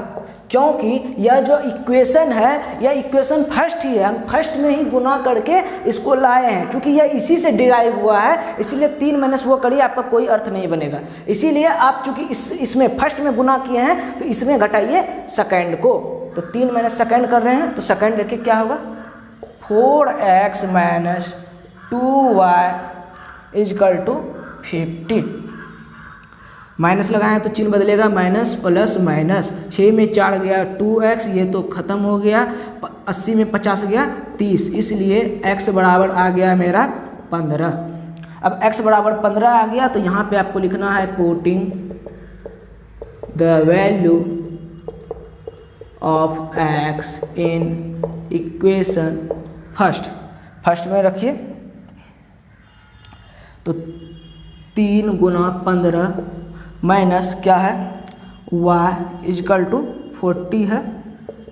क्योंकि यह जो इक्वेशन है यह इक्वेशन फर्स्ट ही है, हम फर्स्ट में ही गुना करके इसको लाए हैं। क्योंकि यह इसी से डिराइव हुआ है, इसीलिए 3 माइनस वो करिए, आपका कोई अर्थ नहीं बनेगा। इसीलिए आप चूँकि इसमें फर्स्ट में गुना किए हैं तो इसमें घटाइए सेकंड को, तो 3 माइनस सेकंड कर रहे हैं तो सेकंड देखिए क्या होगा, 4x minus 2y is equal to 50। Minus लगाएं तो चिन्ह बदलेगा, माइनस प्लस माइनस, 6 में 4 गया 2x, ये तो ख़त्म हो गया, 80 में 50 गया 30, इसलिए x बराबर आ गया मेरा 15। अब x बराबर 15 आ गया तो यहाँ पे आपको लिखना है putting the value of x in equation first में रखिए, तो 3 गुना 15 माइनस क्या है y इजकल टू 40 है,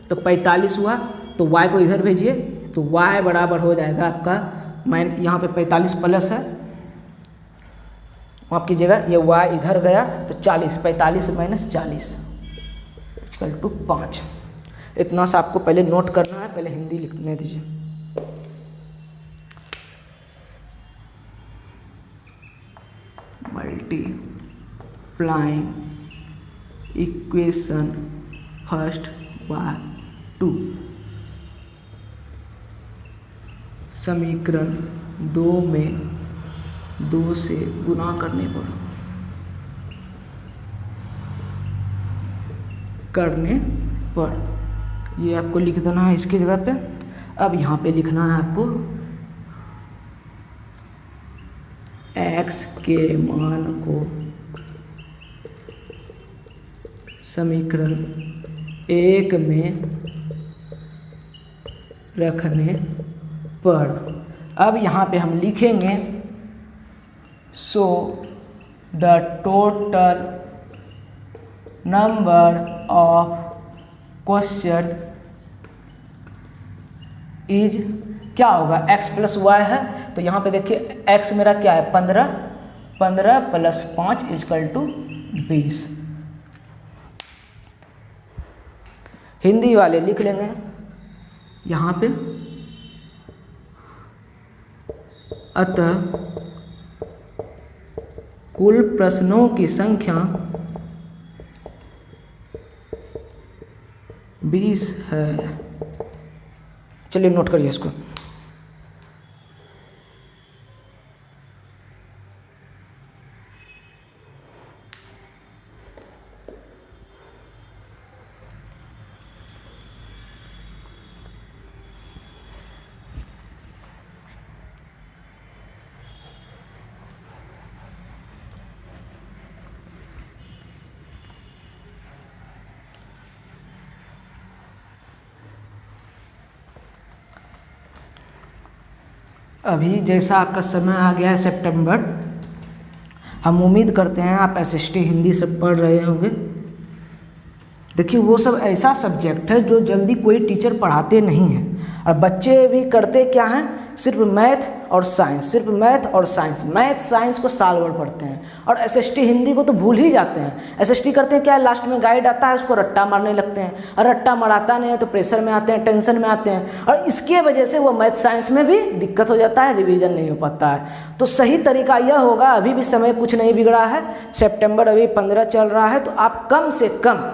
तो 45 हुआ, तो y को इधर भेजिए, तो y बराबर हो जाएगा आपका यहाँ पे 45 प्लस है, माफ़ कीजिएगा ये y इधर गया तो 40, 45 माइनस 40 इजकल टू 5। इतना सा आपको पहले नोट करना है, पहले हिंदी लिखने दीजिए। मल्टीप्लाइंग इक्वेशन फर्स्ट बाय 2, समीकरण 2 में 2 से गुना करने पर ये आपको लिख देना है इसकी जगह पे। अब यहाँ पे लिखना है आपको x के मान को समीकरण 1 में रखने पर। अब यहाँ पे हम लिखेंगे so the total number of question is, क्या होगा x प्लस वाई है, तो यहाँ पे देखिए x मेरा क्या है 15, 15 प्लस 5 इजकल टू 20। हिंदी वाले लिख लेंगे यहाँ पे, अतः कुल प्रश्नों की संख्या 20 है। चलिए नोट करिए इसको। अभी जैसा आपका समय आ गया है सितंबर, हम उम्मीद करते हैं आप एसएसटी हिंदी सब पढ़ रहे होंगे। देखिए वो सब ऐसा सब्जेक्ट है जो जल्दी कोई टीचर पढ़ाते नहीं हैं, और बच्चे भी करते क्या हैं, सिर्फ मैथ और साइंस, सिर्फ मैथ और साइंस, मैथ साइंस को साल भर पढ़ते हैं, और एसएसटी हिंदी को तो भूल ही जाते हैं। एसएसटी करते हैं क्या, लास्ट में गाइड आता है उसको रट्टा मारने लगते हैं, और रट्टा मराता नहीं है तो प्रेशर में आते हैं, टेंशन में आते हैं, और इसके वजह से वो मैथ साइंस में भी दिक्कत हो जाता है, रिवीजन नहीं हो पाता है। तो सही तरीका यह होगा, अभी भी समय कुछ नहीं बिगड़ा है, सितंबर अभी 15 चल रहा है, तो आप कम से कम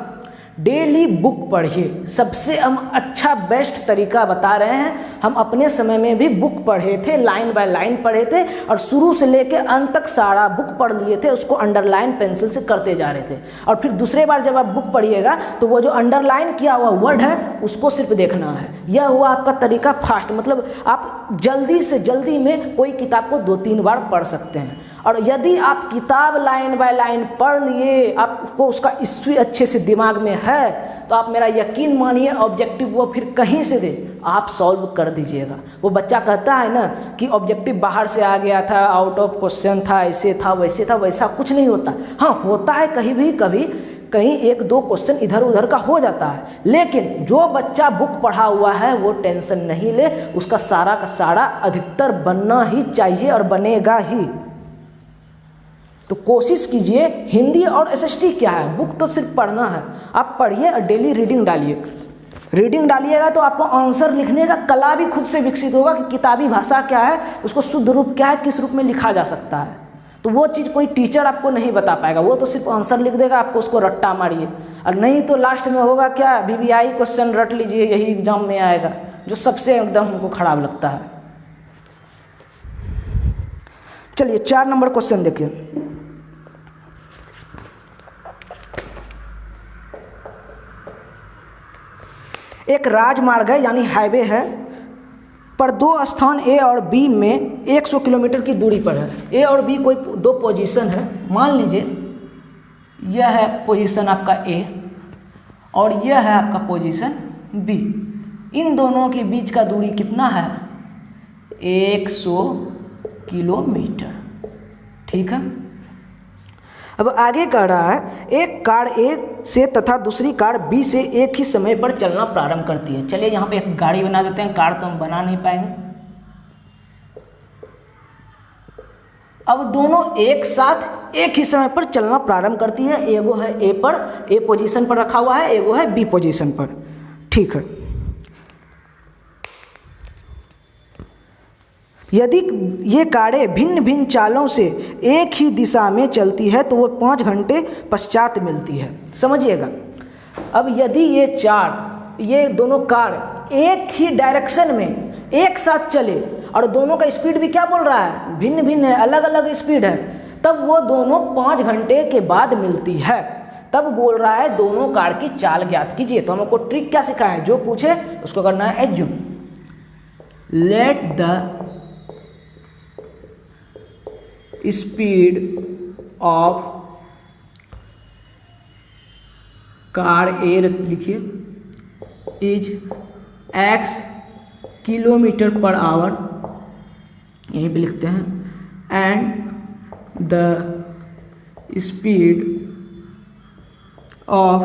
डेली बुक पढ़िए। सबसे हम अच्छा बेस्ट तरीका बता रहे हैं, हम अपने समय में भी बुक पढ़े थे, लाइन बाय लाइन पढ़े थे, और शुरू से लेके अंत तक सारा बुक पढ़ लिए थे, उसको अंडरलाइन पेंसिल से करते जा रहे थे। और फिर दूसरे बार जब आप बुक पढ़िएगा तो वो जो अंडरलाइन किया हुआ वर्ड है उसको सिर्फ देखना है। यह हुआ आपका तरीका फास्ट, मतलब आप जल्दी से जल्दी में कोई किताब को 2-3 बार पढ़ सकते हैं। और यदि आप किताब लाइन बाय लाइन पढ़ लिए, आपको उसका हिस्ट्री अच्छे से दिमाग में है, तो आप मेरा यकीन मानिए ऑब्जेक्टिव वो फिर कहीं से दे आप सॉल्व कर दीजिएगा। वो बच्चा कहता है ना कि ऑब्जेक्टिव बाहर से आ गया था, आउट ऑफ क्वेश्चन था, ऐसे था वैसे था, वैसा कुछ नहीं होता। हाँ होता है कहीं भी कभी कहीं एक दो क्वेश्चन इधर उधर का हो जाता है, लेकिन जो बच्चा बुक पढ़ा हुआ है वो टेंशन नहीं ले, उसका सारा का सारा अधिकतर बनना ही चाहिए और बनेगा ही। तो कोशिश कीजिए। हिंदी और एसएसटी क्या है, बुक तो सिर्फ पढ़ना है, आप पढ़िए और डेली रीडिंग डालिए। रीडिंग डालिएगा तो आपको आंसर लिखने का कला भी खुद से विकसित होगा कि किताबी भाषा क्या है, उसको शुद्ध रूप क्या है, किस रूप में लिखा जा सकता है। तो वो चीज़ कोई टीचर आपको नहीं बता पाएगा, वो तो सिर्फ आंसर लिख देगा, आपको उसको रट्टा मारिए। और नहीं तो लास्ट में होगा क्या, बीबीआई क्वेश्चन रट लीजिए, यही एग्जाम में आएगा, जो सबसे एकदम हमको खराब लगता है। चलिए 4 नंबर क्वेश्चन देखिए। एक राजमार्ग है यानी हाईवे है, पर 2 स्थान ए और बी में 100 किलोमीटर की दूरी पर है। ए और बी कोई 2 पोजीशन है, मान लीजिए यह है पोजीशन आपका ए और यह है आपका पोजीशन बी। इन दोनों के बीच का दूरी कितना है, 100 किलोमीटर। ठीक है, अब आगे कह रहा है एक कार ए से तथा दूसरी कार बी से एक ही समय पर चलना प्रारंभ करती है। चलिए यहाँ पे एक गाड़ी बना देते हैं, कार तो हम बना नहीं पाएंगे। अब दोनों एक साथ एक ही समय पर चलना प्रारंभ करती है। एगो है ए पर, ए पोजीशन पर रखा हुआ है, एगो है बी पोजीशन पर। ठीक है, यदि ये कारें भिन्न भिन्न चालों से एक ही दिशा में चलती है तो वो 5 घंटे पश्चात मिलती है। समझिएगा, अब यदि ये दोनों कार एक ही डायरेक्शन में एक साथ चले और दोनों का स्पीड भी क्या बोल रहा है, भिन्न भिन्न है, अलग अलग स्पीड है, तब वो दोनों 5 घंटे के बाद मिलती है। तब बोल रहा है दोनों कार की चाल ज्ञात कीजिए। तो हमको ट्रिक क्या सिखाएं, जो पूछे उसको करना है assume. Let the speed of car A लिखिए is x kilometre per hour, यहीं पे लिखते हैं, and the speed of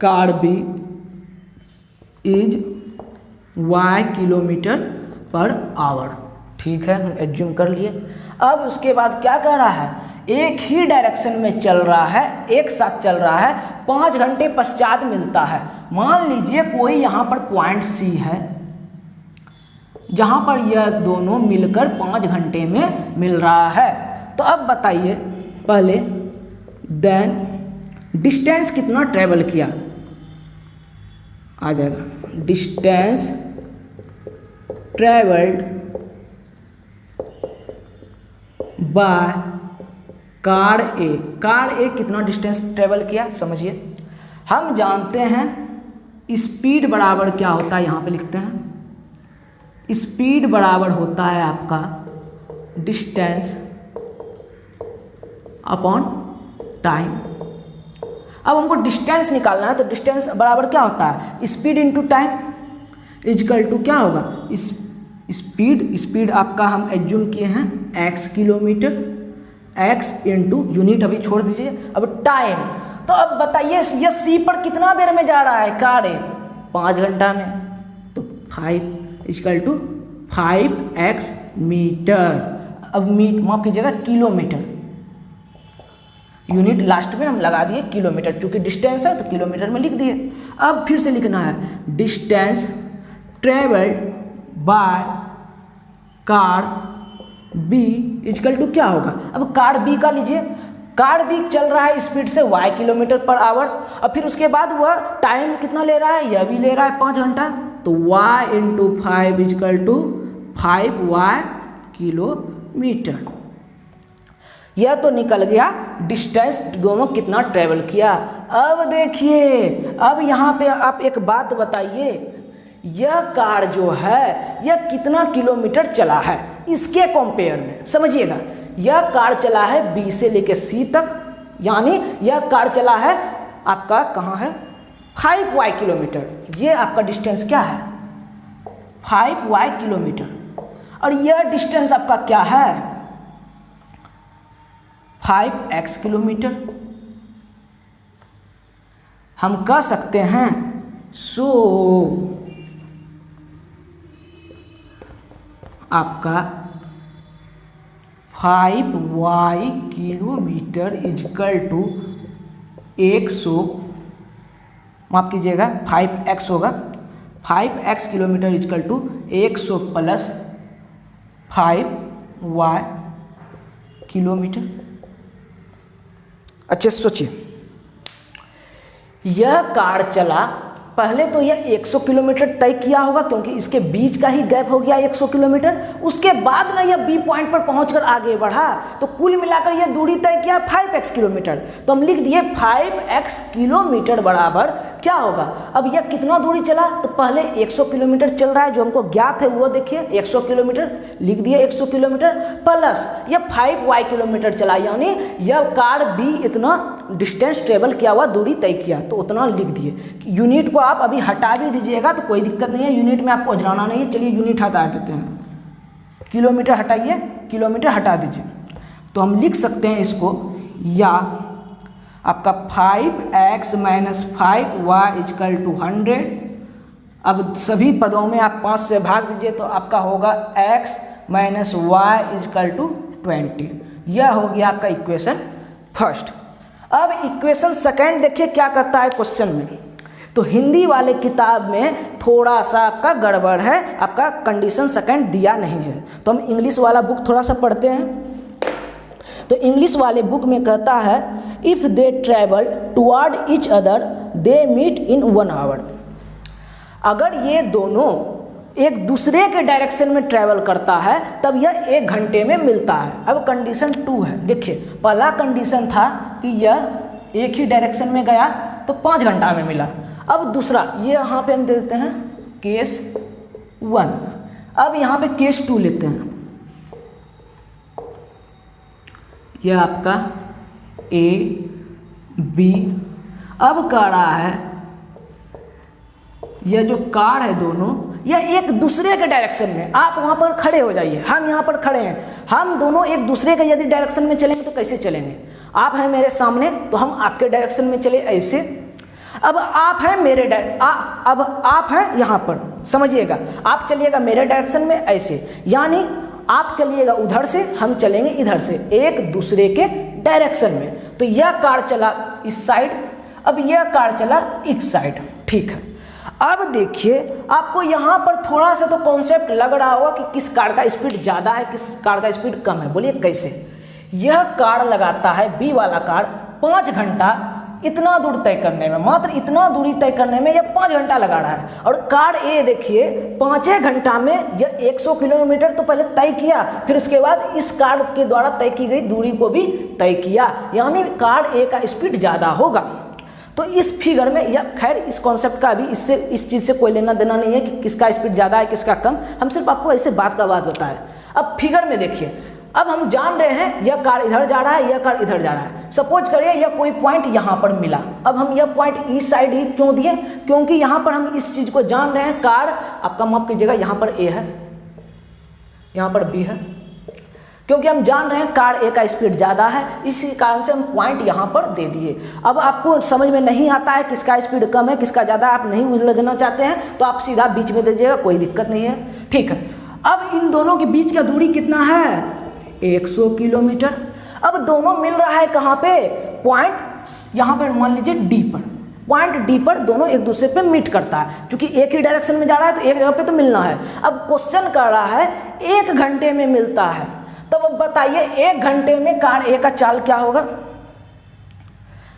car B is y kilometre per hour. ठीक है, हम एज्यूम कर लिए। अब उसके बाद क्या कह रहा है, एक ही डायरेक्शन में चल रहा है, एक साथ चल रहा है, 5 घंटे पश्चात मिलता है। मान लीजिए कोई यहाँ पर पॉइंट सी है जहाँ पर यह दोनों मिलकर 5 घंटे में मिल रहा है। तो अब बताइए पहले, देन डिस्टेंस कितना ट्रेवल किया, आ जाएगा distance travelled by car A. Car A कितना डिस्टेंस ट्रेवल किया, समझिए। हम जानते हैं स्पीड बराबर क्या होता है, यहाँ पे लिखते हैं स्पीड बराबर होता है आपका डिस्टेंस अपॉन टाइम। अब हमको डिस्टेंस निकालना है, तो डिस्टेंस बराबर क्या होता है, speed into time is equal to क्या होगा, स्पीड आपका हम एज्यूम किए हैं x kilometre, x into unit अभी छोड़ दीजिए, अब टाइम। तो अब बताइए ये सी पर कितना देर में जा रहा है कार 5 घंटा में, तो 5 इजकल टू 5x मीटर। अब माफ कीजिएगा किलोमीटर, यूनिट लास्ट में हम लगा दिए किलोमीटर, चूंकि डिस्टेंस है तो किलोमीटर में लिख दिए। अब फिर से लिखना है distance travelled by car be is equal to क्या होगा। अब कार बी का लीजिए, कार बी चल रहा है स्पीड से y किलोमीटर पर आवर, और फिर उसके बाद वह टाइम कितना ले रहा है, यह भी ले रहा है 5 घंटा, तो y into 5 equal to 5y kilometre. यह तो निकल गया डिस्टेंस दोनों कितना ट्रेवल किया। अब देखिए, अब यहाँ पे आप एक बात बताइए, यह कार जो है यह कितना किलोमीटर चला है इसके कंपेयर में। समझिएगा, यह कार चला है बी से लेके सी तक, यानी यह कार चला है आपका कहाँ है 5y किलोमीटर। ये आपका डिस्टेंस क्या है 5y किलोमीटर, और यह डिस्टेंस आपका क्या है 5x किलोमीटर। हम कह सकते हैं सो आपका 5y किलोमीटर इजकल टू 100, माफ कीजिएगा 5x होगा, 5x kilometre equal to 100 plus 5y kilometre. अच्छे सोचिए, यह कार चला, पहले तो यह 100 किलोमीटर तय किया होगा क्योंकि इसके बीच का ही गैप हो गया 100 किलोमीटर। उसके बाद ना यह बी पॉइंट पर पहुंचकर आगे बढ़ा, तो कुल मिलाकर यह दूरी तय किया 5x किलोमीटर। तो हम लिख दिए 5x किलोमीटर बराबर क्या होगा। अब यह कितना दूरी चला, तो पहले 100 किलोमीटर चल रहा है जो हमको ज्ञात है, वो देखिए 100 किलोमीटर लिख दिए 100 किलोमीटर प्लस यह 5y किलोमीटर चला, यानी यह कार बी इतना डिस्टेंस ट्रेवल किया हुआ दूरी तय किया, तो उतना लिख दिए। यूनिट को आप अभी हटा भी दीजिएगा तो कोई दिक्कत नहीं है, यूनिट में आपको अजराना नहीं है। चलिए यूनिट हटा देते हैं, किलोमीटर हटाइए, किलोमीटर हटा दीजिए, तो हम लिख सकते हैं इसको, या आपका 5x minus 5y is equal to 100। अब सभी पदों में आप 5 से भाग दीजिए तो आपका होगा x minus y is equal to 20। यह हो गया आपका इक्वेशन फर्स्ट। अब इक्वेशन सेकंड देखिए क्या कहता है क्वेश्चन में। तो हिंदी वाले किताब में थोड़ा सा आपका गड़बड़ है, आपका कंडीशन सेकंड दिया नहीं है, तो हम इंग्लिश वाला बुक थोड़ा सा पढ़ते हैं। तो इंग्लिश वाले बुक में कहता है if they travel toward each other they meet in 1 hour. अगर ये दोनों एक दूसरे के डायरेक्शन में ट्रैवल करता है तब यह 1 घंटे में मिलता है। अब कंडीशन 2 है, देखिए पहला कंडीशन था कि यह एक ही डायरेक्शन में गया तो 5 घंटा में मिला। अब दूसरा, ये यहाँ पे हम दे देते हैं केस 1, अब यहाँ पे केस 2 लेते हैं। यह आपका ए बी, अब कह रहा है यह जो कार है दोनों यह एक दूसरे के डायरेक्शन में, आप वहाँ पर खड़े हो जाइए, हम यहाँ पर खड़े हैं, हम दोनों एक दूसरे के यदि डायरेक्शन में चलेंगे तो कैसे चलेंगे। आप हैं मेरे सामने तो हम आपके डायरेक्शन में चले ऐसे, अब आप हैं मेरे अब आप हैं यहाँ पर, समझिएगा, आप चलिएगा मेरे डायरेक्शन में ऐसे, यानी आप चलिएगा उधर से, हम चलेंगे इधर से, एक दूसरे के डायरेक्शन में। तो यह कार चला इस साइड, अब यह कार चला इस साइड, ठीक है। अब देखिए आपको यहाँ पर थोड़ा सा तो कॉन्सेप्ट लग रहा होगा कि किस कार का स्पीड ज़्यादा है, किस कार का स्पीड कम है। बोलिए कैसे। यह कार लगाता है बी वाला कार 5 घंटा इतना दूर तय करने में, मात्र इतना दूरी तय करने में यह 5 घंटा लगा रहा है, और कार ए देखिए 5 घंटा में यह 100 किलोमीटर तो पहले तय किया, फिर उसके बाद इस कार के द्वारा तय की गई दूरी को भी तय किया, यानी कार ए का स्पीड ज़्यादा होगा। तो इस फिगर में या खैर इस कॉन्सेप्ट का अभी इससे इस चीज़ से कोई लेना देना नहीं है कि किसका स्पीड ज़्यादा है किसका कम, हम सिर्फ आपको ऐसे बात का बात बताएं। अब फिगर में देखिए, अब हम जान रहे हैं यह कार इधर जा रहा है, यह कार इधर जा रहा है। सपोज करिए यह कोई पॉइंट यहाँ पर मिला, अब हम यह पॉइंट इस साइड ही क्यों दिए, क्योंकि यहाँ पर हम इस चीज़ को जान रहे हैं, कार आपका माफ कीजिएगा यहाँ पर ए है, यहाँ पर बी है, क्योंकि हम जान रहे हैं कार ए का स्पीड ज़्यादा है, इसी कारण से हम पॉइंट यहाँ पर दे दिए। अब आपको समझ में नहीं आता है किसका स्पीड कम है किसका ज़्यादा, आप नहीं उलझना चाहते हैं तो आप सीधा बीच में दीजिएगा, कोई दिक्कत नहीं है, ठीक है। अब इन दोनों के बीच का दूरी कितना है 100 किलोमीटर। अब दोनों मिल रहा है कहाँ पे, पॉइंट यहाँ पर मान लीजिए डी पर, पॉइंट डी पर दोनों एक दूसरे पे मीट करता है, क्योंकि एक ही डायरेक्शन में जा रहा है तो एक जगह पे तो मिलना है। अब क्वेश्चन कर रहा है 1 घंटे में मिलता है, तब अब बताइए 1 घंटे में कार ए का चाल क्या होगा।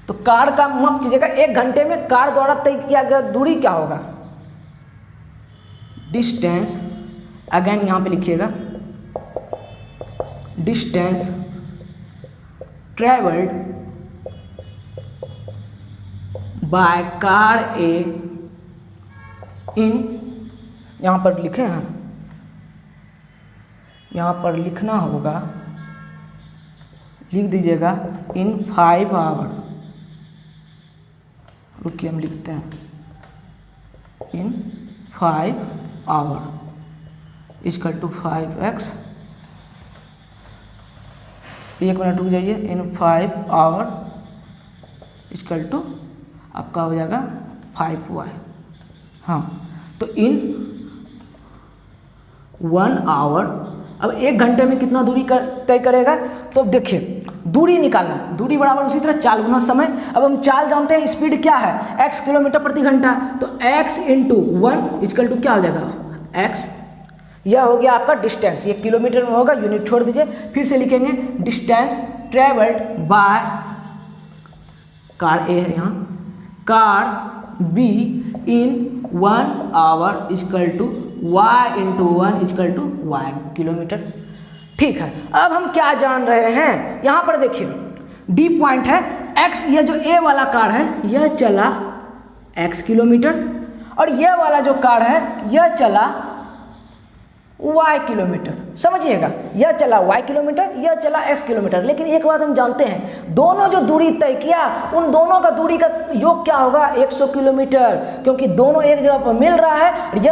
तो कार का माफ कीजिएगा 1 घंटे में कार द्वारा तय किया गया दूरी क्या होगा, डिस्टेंस, अगेन यहां पे लिखिएगा डिस्टेंस ट्रेवल्ड बाय कार ए इन, यहां पर लिखे हैं, यहाँ पर लिखना होगा लिख दीजिएगा इन 5 आवर। रुकिए हम लिखते हैं in 5 hour equal to 5x। 1 minute रुक जाइए। इन 5 आवर इक्वल टू आपका हो जाएगा 5y। हाँ, तो इन 1 आवर, अब 1 घंटे में कितना दूरी तय करेगा? तो अब देखिए दूरी निकालना, दूरी बराबर उसी तरह चाल गुना समय। अब हम चाल जानते हैं, स्पीड क्या है? x किलोमीटर प्रति घंटा। तो x इंटू 1 इक्वल टू क्या हो जाएगा? x। यह हो गया आपका डिस्टेंस, ये किलोमीटर में होगा, यूनिट छोड़ दीजिए। फिर से लिखेंगे distance travelled by car A है यहाँ, car B in 1 hour equal to y into 1 equal to y kilometre. ठीक है, अब हम क्या जान रहे हैं? यहाँ पर देखिए D पॉइंट है, x, यह जो A वाला कार है यह चला x किलोमीटर, और यह वाला जो कार है यह चला y किलोमीटर। समझिएगा, यह चला y किलोमीटर, यह चला x किलोमीटर। लेकिन एक बात हम जानते हैं, दोनों जो दूरी तय किया उन दोनों का दूरी का योग क्या होगा? 100 किलोमीटर, क्योंकि दोनों एक जगह पर मिल रहा है। और यह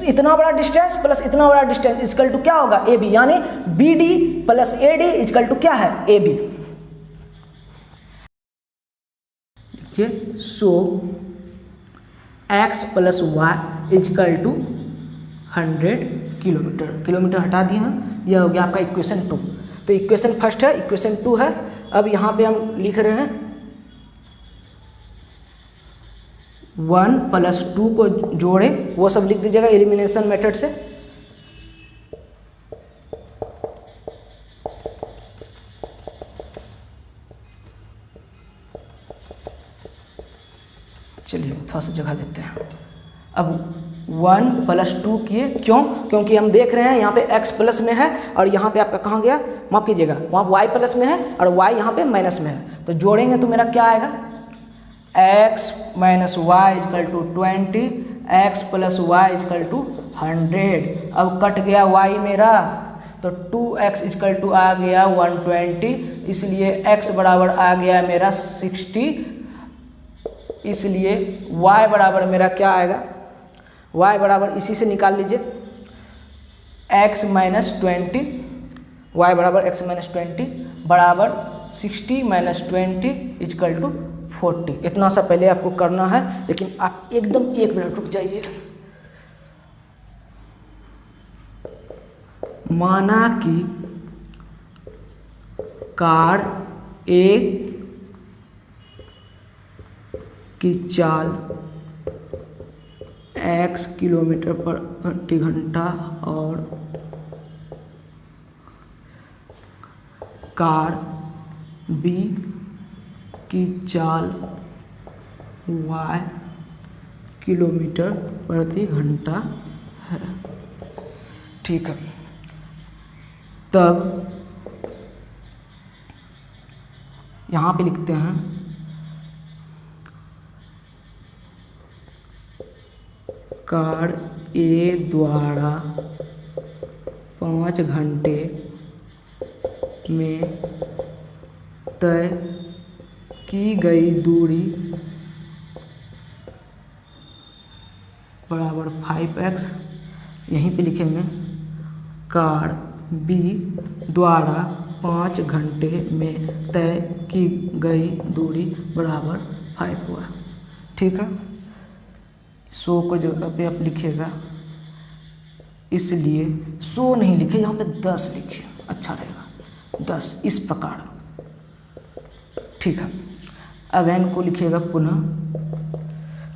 इतना बड़ा डिस्टेंस प्लस इतना बड़ा डिस्टेंस इक्वल टू क्या होगा? AB, यानी BD plus AD equal to क्या है? AB। देखिए, so x plus y equal to 100 kilometre. Kilometre हटा दिए हैं, यह हो गया आपका इक्वेशन 2। तो इक्वेशन फर्स्ट है, इक्वेशन 2 है। अब यहाँ पे हम लिख रहे हैं 1 प्लस 2 को जोड़े, वो सब लिख दीजिएगा एलिमिनेशन मेथड से। चलिए थोड़ा सा जगह देते हैं। अब 1 प्लस 2 किए, क्यों? क्योंकि हम देख रहे हैं यहाँ पे x प्लस में है और यहाँ पे आपका कहाँ गया? माफ कीजिएगा, वहाँ y प्लस में है और y यहाँ पे माइनस में है। तो जोड़ेंगे तो मेरा क्या आएगा? x minus y equal to 20, x plus y equal to 100। अब कट गया y मेरा, तो 2x इक्वल टू आ गया 120, इसलिए x बराबर आ गया मेरा 60। इसलिए y बराबर मेरा क्या आएगा? y बराबर इसी से निकाल लीजिए x माइनस 20, y बराबर x माइनस 20 बराबर 60 माइनस 20 इक्वल टू 40। इतना सा पहले आपको करना है, लेकिन आप एकदम 1 मिनट रुक जाइए। माना कि कार A की चाल x किलोमीटर प्रति घंटा और कार B की चाल y किलोमीटर प्रति घंटा है। ठीक है, तब यहाँ पे लिखते हैं कार A द्वारा 5 घंटे में तय की गई दूरी बराबर 5x। यहीं पे लिखेंगे कार B द्वारा 5 घंटे में तय की गई दूरी बराबर 5y। ठीक है, 100 को जगह पे आप लिखिएगा, इसलिए 100 नहीं लिखे, यहाँ पे 10 लिखिए, अच्छा रहेगा 10, इस प्रकार। ठीक है, अगेन को लिखिएगा पुनः।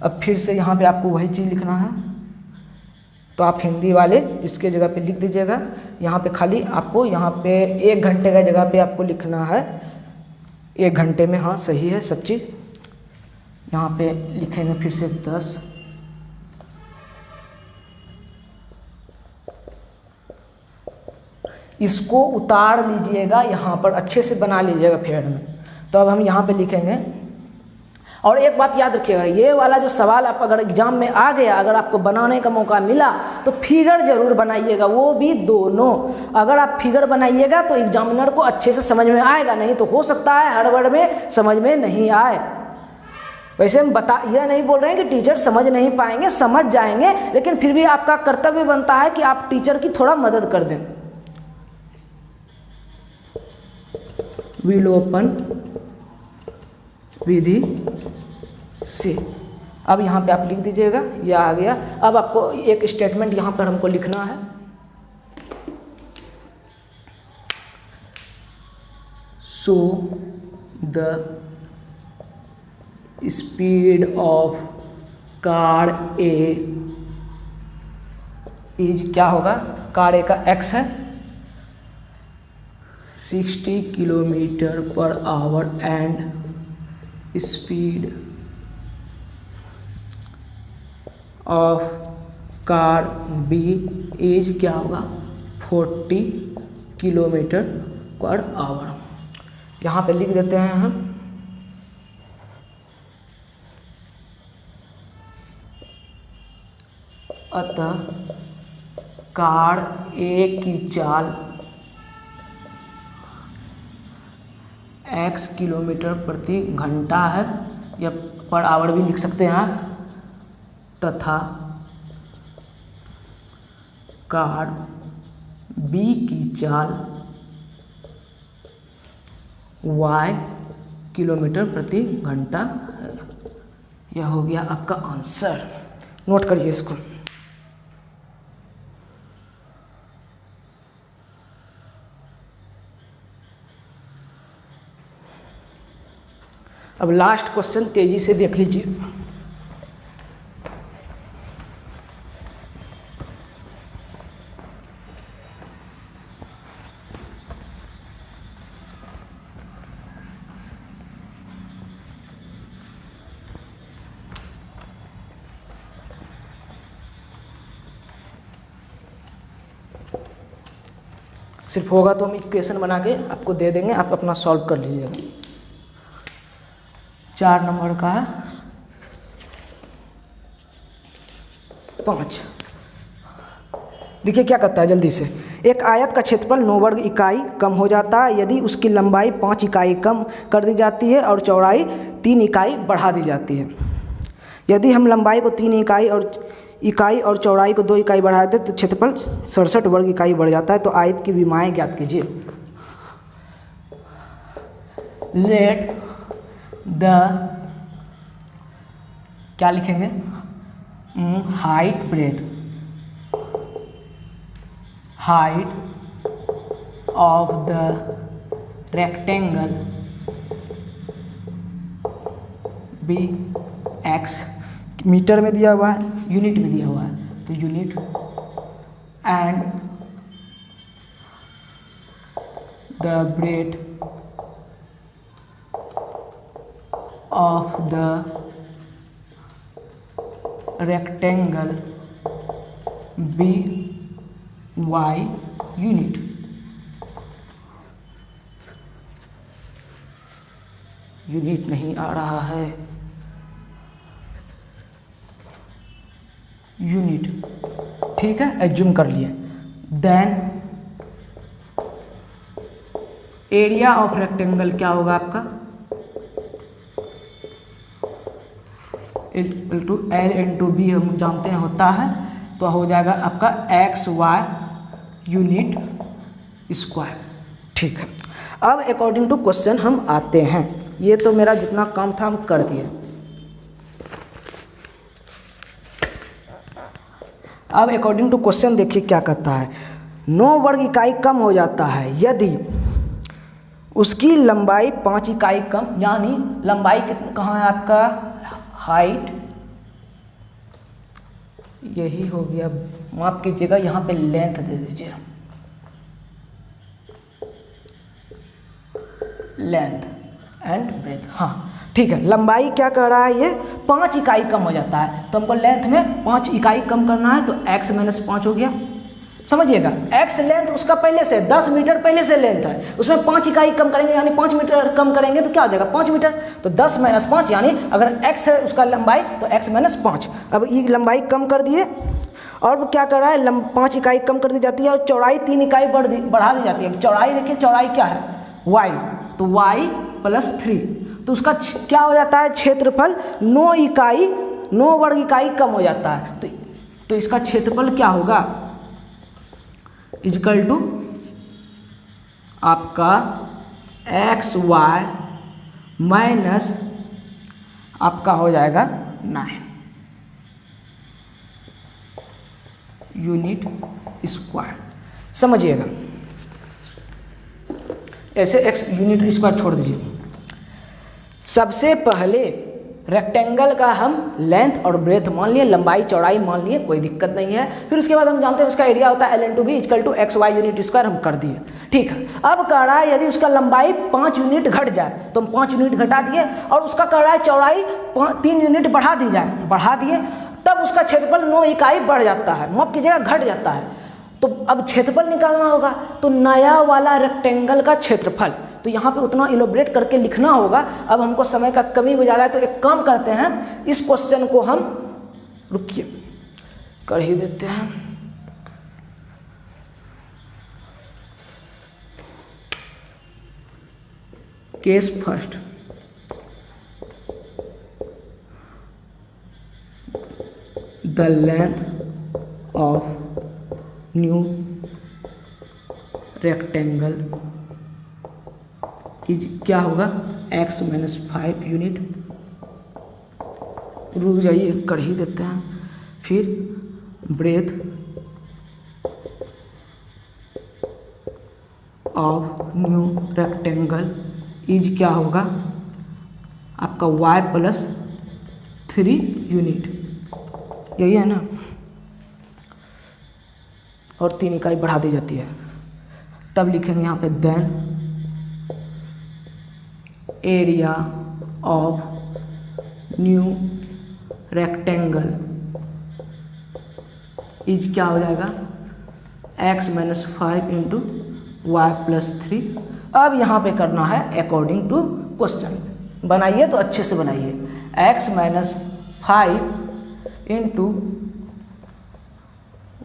अब फिर से यहाँ पे आपको वही चीज़ लिखना है, तो आप हिंदी वाले इसके जगह पे लिख दीजिएगा। यहाँ पे खाली आपको यहाँ पे 1 घंटे का जगह पे आपको लिखना है 1 घंटे में। हाँ सही है सब चीज़। यहाँ पे लिखेंगे फिर से 10। इसको उतार लीजिएगा, यहाँ पर अच्छे से बना लीजिएगा फेयर में। तो अब हम यहाँ पे लिखेंगे, और एक बात याद रखिएगा, ये वाला जो सवाल आप अगर एग्जाम में आ गया, अगर आपको बनाने का मौका मिला तो फिगर जरूर बनाइएगा, वो भी दोनों। अगर आप फिगर बनाइएगा तो एग्जामिनर को अच्छे से समझ में आएगा, नहीं तो हो सकता है हड़बड़ में समझ में नहीं आए। वैसे हम यह नहीं बोल रहे हैं कि टीचर समझ नहीं पाएंगे, समझ जाएंगे, लेकिन फिर भी आपका कर्तव्य बनता है कि आप टीचर की थोड़ा मदद कर दें। विलोपन विधि से, अब यहाँ पे आप लिख दीजिएगा, यह आ गया। अब आपको एक स्टेटमेंट यहाँ पर हमको लिखना है। So the speed of car A is, क्या होगा, कार ए का एक्स है 60 kilometre per hour and speed of car B is, क्या होगा, 40 किलोमीटर पर आवर। यहाँ पे लिख देते हैं हम, अतः कार ए की चाल x किलोमीटर प्रति घंटा है, या पर आवर भी लिख सकते हैं आप, तथा कार b की चाल y किलोमीटर प्रति घंटा है। यह हो गया आपका आंसर। नोट करिए इसको। अब लास्ट क्वेश्चन तेजी से देख लीजिए। सिर्फ होगा तो हम इक्वेशन बना के आपको दे देंगे, आप अपना सॉल्व कर लीजिएगा। 4 नंबर का है 5। देखिए क्या कहता है जल्दी से। एक आयत का क्षेत्रफल 9 वर्ग इकाई कम हो जाता है यदि उसकी लंबाई 5 इकाई कम कर दी जाती है और चौड़ाई 3 इकाई बढ़ा दी जाती है। यदि हम लंबाई को 3 इकाई और चौड़ाई को 2 इकाई बढ़ा दें तो क्षेत्रफल 67 वर्ग इकाई बढ़ जाता है। तो आयत की विमाएँ ज्ञात कीजिए। लेट द, क्या लिखेंगे, height of the rectangle be x, metre में दिया हुआ है, यूनिट में दिया हुआ है तो unit, and the breadth of the rectangle by unit। Unit नहीं आ रहा है, यूनिट, ठीक है, एज्यूम कर लिए। देन एरिया ऑफ रेक्टेंगल क्या होगा आपका, equal to l into b, हम जानते हैं होता है, तो हो जाएगा आपका एक्स वाई यूनिट स्क्वायर। ठीक है, अब अकॉर्डिंग टू क्वेश्चन हम आते हैं। ये तो मेरा जितना काम था हम कर दिए। अब अकॉर्डिंग टू क्वेश्चन देखिए क्या कहता है। 9 वर्ग इकाई कम हो जाता है यदि उसकी लंबाई 5 इकाई कम, यानी लंबाई कितना, कहाँ है आपका, हाइट, यही हो गया, माफ कीजिएगा यहाँ पे लेंथ दे दीजिए, लेंथ एंड ब्रेथ। हाँ ठीक है, लंबाई क्या कह रहा है, ये 5 इकाई कम हो जाता है, तो हमको लेंथ में 5 इकाई कम करना है, तो x - 5 हो गया, समझिएगा, x लेंथ उसका पहले से 10 मीटर पहले से लेंथ है, उसमें 5 इकाई कम करेंगे यानी 5 मीटर कम करेंगे तो क्या हो जाएगा 5 मीटर, तो 10 - 5 यानी अगर x है उसका लंबाई तो x - 5। अब ये लंबाई कम कर दिए और क्या कर रहा है 5 इकाई कम कर दी जाती है और चौड़ाई 3 इकाई बढ़ा दी जाती है। चौड़ाई देखिए, चौड़ाई क्या है y, तो y + 3, तो उसका क्या हो जाता है क्षेत्रफल 9 वर्ग इकाई कम हो जाता है। तो इसका क्षेत्रफल क्या होगा इक्वल टू आपका XY माइनस आपका हो जाएगा 9 यूनिट स्क्वायर। समझिएगा, ऐसे x यूनिट स्क्वायर छोड़ दीजिए। सबसे पहले रेक्टेंगल का हम लेंथ और ब्रेथ मान लिए, लंबाई चौड़ाई मान लिए, कोई दिक्कत नहीं है। फिर उसके बाद हम जानते हैं उसका एरिया होता है ln/b = XY यूनिट स्क्वायर, हम कर दिए, ठीक है। अब कह रहा है यदि उसका लंबाई 5 यूनिट घट जाए तो हम 5 यूनिट घटा दिए और उसका कह रहा है चौड़ाई 3 यूनिट बढ़ा दी जाए, बढ़ा दिए, तब उसका क्षेत्रफल 9 इकाई बढ़ जाता है, माफ कीजिएगा घट जाता है। तो अब क्षेत्रफल निकालना होगा, तो नया वाला रेक्टेंगल का क्षेत्रफल, तो यहाँ पे उतना इलोबरेट करके लिखना होगा। अब हमको समय का कमी हो जा रहा है, तो एक काम करते हैं, इस क्वेश्चन को हम रुकिए कर ही देते हैं। Case first, the length of new rectangle is क्या होगा x - 5 यूनिट। रुक जाइए कर ही देते हैं। फिर breadth of new rectangle is क्या होगा आपका y + 3 यूनिट, यही है ना, और 3 इकाई बढ़ा दी जाती है। तब लिखेंगे यहाँ पे then area of new rectangle is क्या हो जाएगा x - 5 × y + 3। अब यहाँ पे करना है अकॉर्डिंग टू क्वेश्चन, बनाइए तो अच्छे से बनाइए। x - 5 ×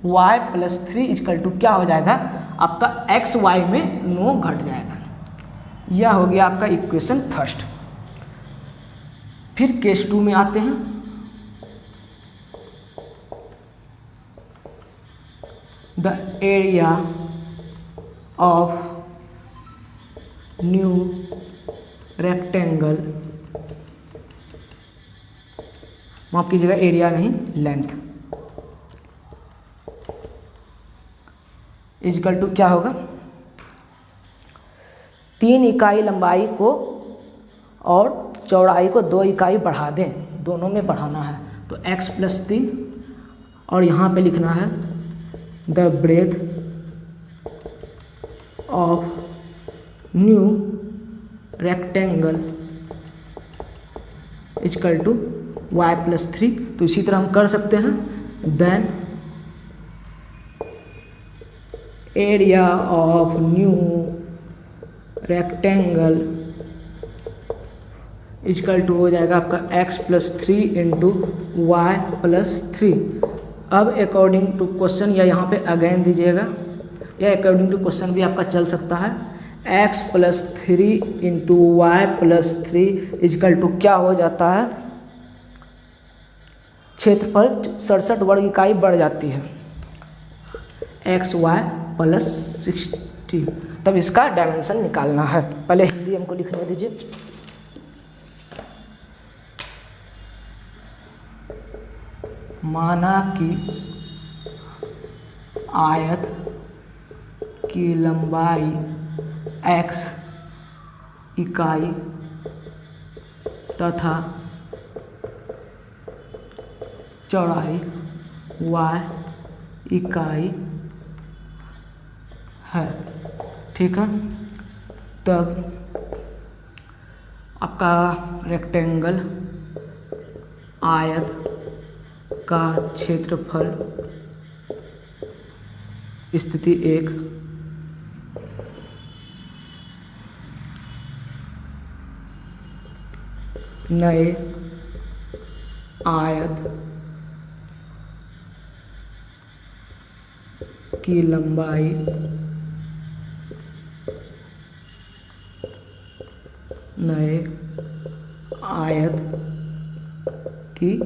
y + 3 = क्या हो जाएगा आपका XY में 9 घट जाएगा। यह हो गया आपका इक्वेशन फर्स्ट। फिर केस 2 में आते हैं। The area of new rectangle, माफ कीजिएगा एरिया नहीं लेंथ, इक्वल टू क्या होगा 3 इकाई लंबाई को और चौड़ाई को 2 इकाई बढ़ा दें, दोनों में बढ़ाना है, तो x + 3 और यहाँ पे लिखना है the breadth of new rectangle equal to y + 3। तो इसी तरह हम कर सकते हैं then area of new rectangle equal to हो जाएगा आपका x + 3 × y + 3। अब अकॉर्डिंग टू क्वेश्चन या यहाँ पे अगेन दीजिएगा, या अकॉर्डिंग टू क्वेश्चन भी आपका चल सकता है। x + 3 × y + 3 इक्वल टू क्या हो जाता है क्षेत्रफल 67 वर्ग इकाई बढ़ जाती है XY + 16। तब इसका डायमेंशन निकालना है। पहले हिंदी हमको लिखने दीजिए। माना कि आयत की लंबाई x इकाई तथा चौड़ाई y इकाई है, ठीक है। तब आपका रेक्टेंगल आयत का क्षेत्रफल स्थिति 1, नए आयत की लंबाई नए आयत की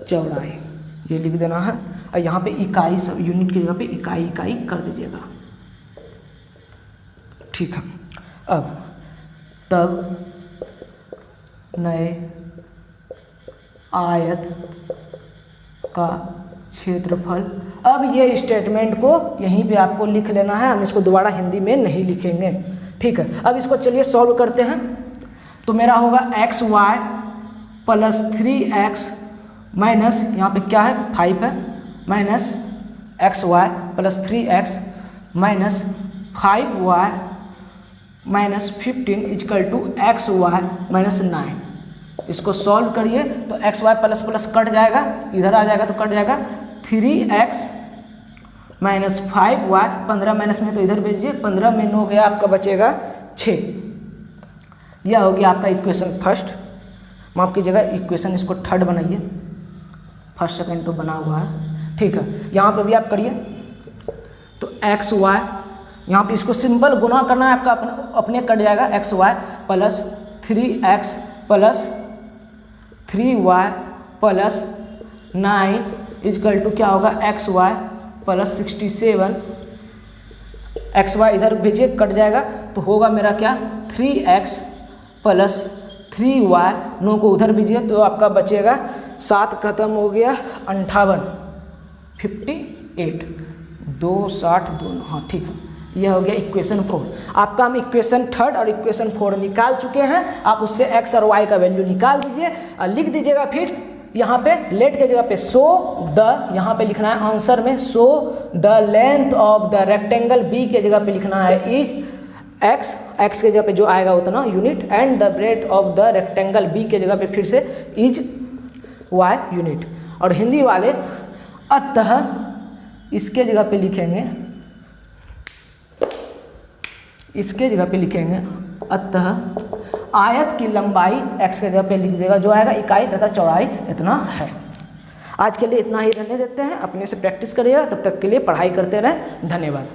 चौड़ाई, ये लिख देना है। और यहाँ पे इकाई, सब यूनिट की जगह पे इकाई इकाई कर दीजिएगा, ठीक है। अब तब नए आयत का क्षेत्रफल, अब ये स्टेटमेंट को यहीं पे आपको लिख लेना है, हम इसको दोबारा हिंदी में नहीं लिखेंगे, ठीक है। अब इसको चलिए सॉल्व करते हैं। तो मेरा होगा x y plus 3x minus, यहाँ पे क्या है 5 है, minus x y plus 3x minus 5y minus 15 is equal to x y minus 9। इसको सॉल्व करिए तो x y plus plus cut जाएगा, इधर आ जाएगा तो कट जाएगा 3x माइनस 5y, 15 माइनस में तो इधर भेजिए, 15 में 9 गया, आपका बचेगा 6। यह हो गया आपका इक्वेशन फर्स्ट, माफ कीजिएगा इक्वेशन इसको थर्ड बनाइए, फर्स्ट सेकंड तो बना हुआ है, ठीक है। यहाँ पे भी आप करिए तो एक्स वाई, यहाँ पे इसको सिंपल गुना करना है आपका, अपने कट जाएगा x y plus 3x plus 3y plus 9 equal to क्या होगा x y plus 67, x y इधर भेजिए कट जाएगा तो होगा मेरा क्या 3x प्लस 3y, 9 को उधर भेजिए तो आपका बचेगा 7 खत्म हो गया 58, 58, 260 दोनों, हाँ ठीक है। यह हो गया इक्वेशन 4। आपका हम इक्वेशन थर्ड और इक्वेशन 4 निकाल चुके हैं। आप उससे x और y का वैल्यू निकाल दीजिए और लिख दीजिएगा फिर यहाँ पे लेट के जगह पे सो द, यहाँ पे लिखना है आंसर में so the length of the rectangle be के जगह पे लिखना है इज x के जगह पे जो आएगा उतना unit, and the breadth of the rectangle be के जगह पे फिर से इज y यूनिट। और हिंदी वाले अतः इसके जगह पे लिखेंगे, इसके जगह पे लिखेंगे अतः आयत की लंबाई x के जगह पे लिख देगा, जो आएगा इकाई तथा चौड़ाई इतना है। आज के लिए इतना ही रहने देते हैं, अपने से प्रैक्टिस करिएगा, तब तक के लिए पढ़ाई करते रहें, धन्यवाद।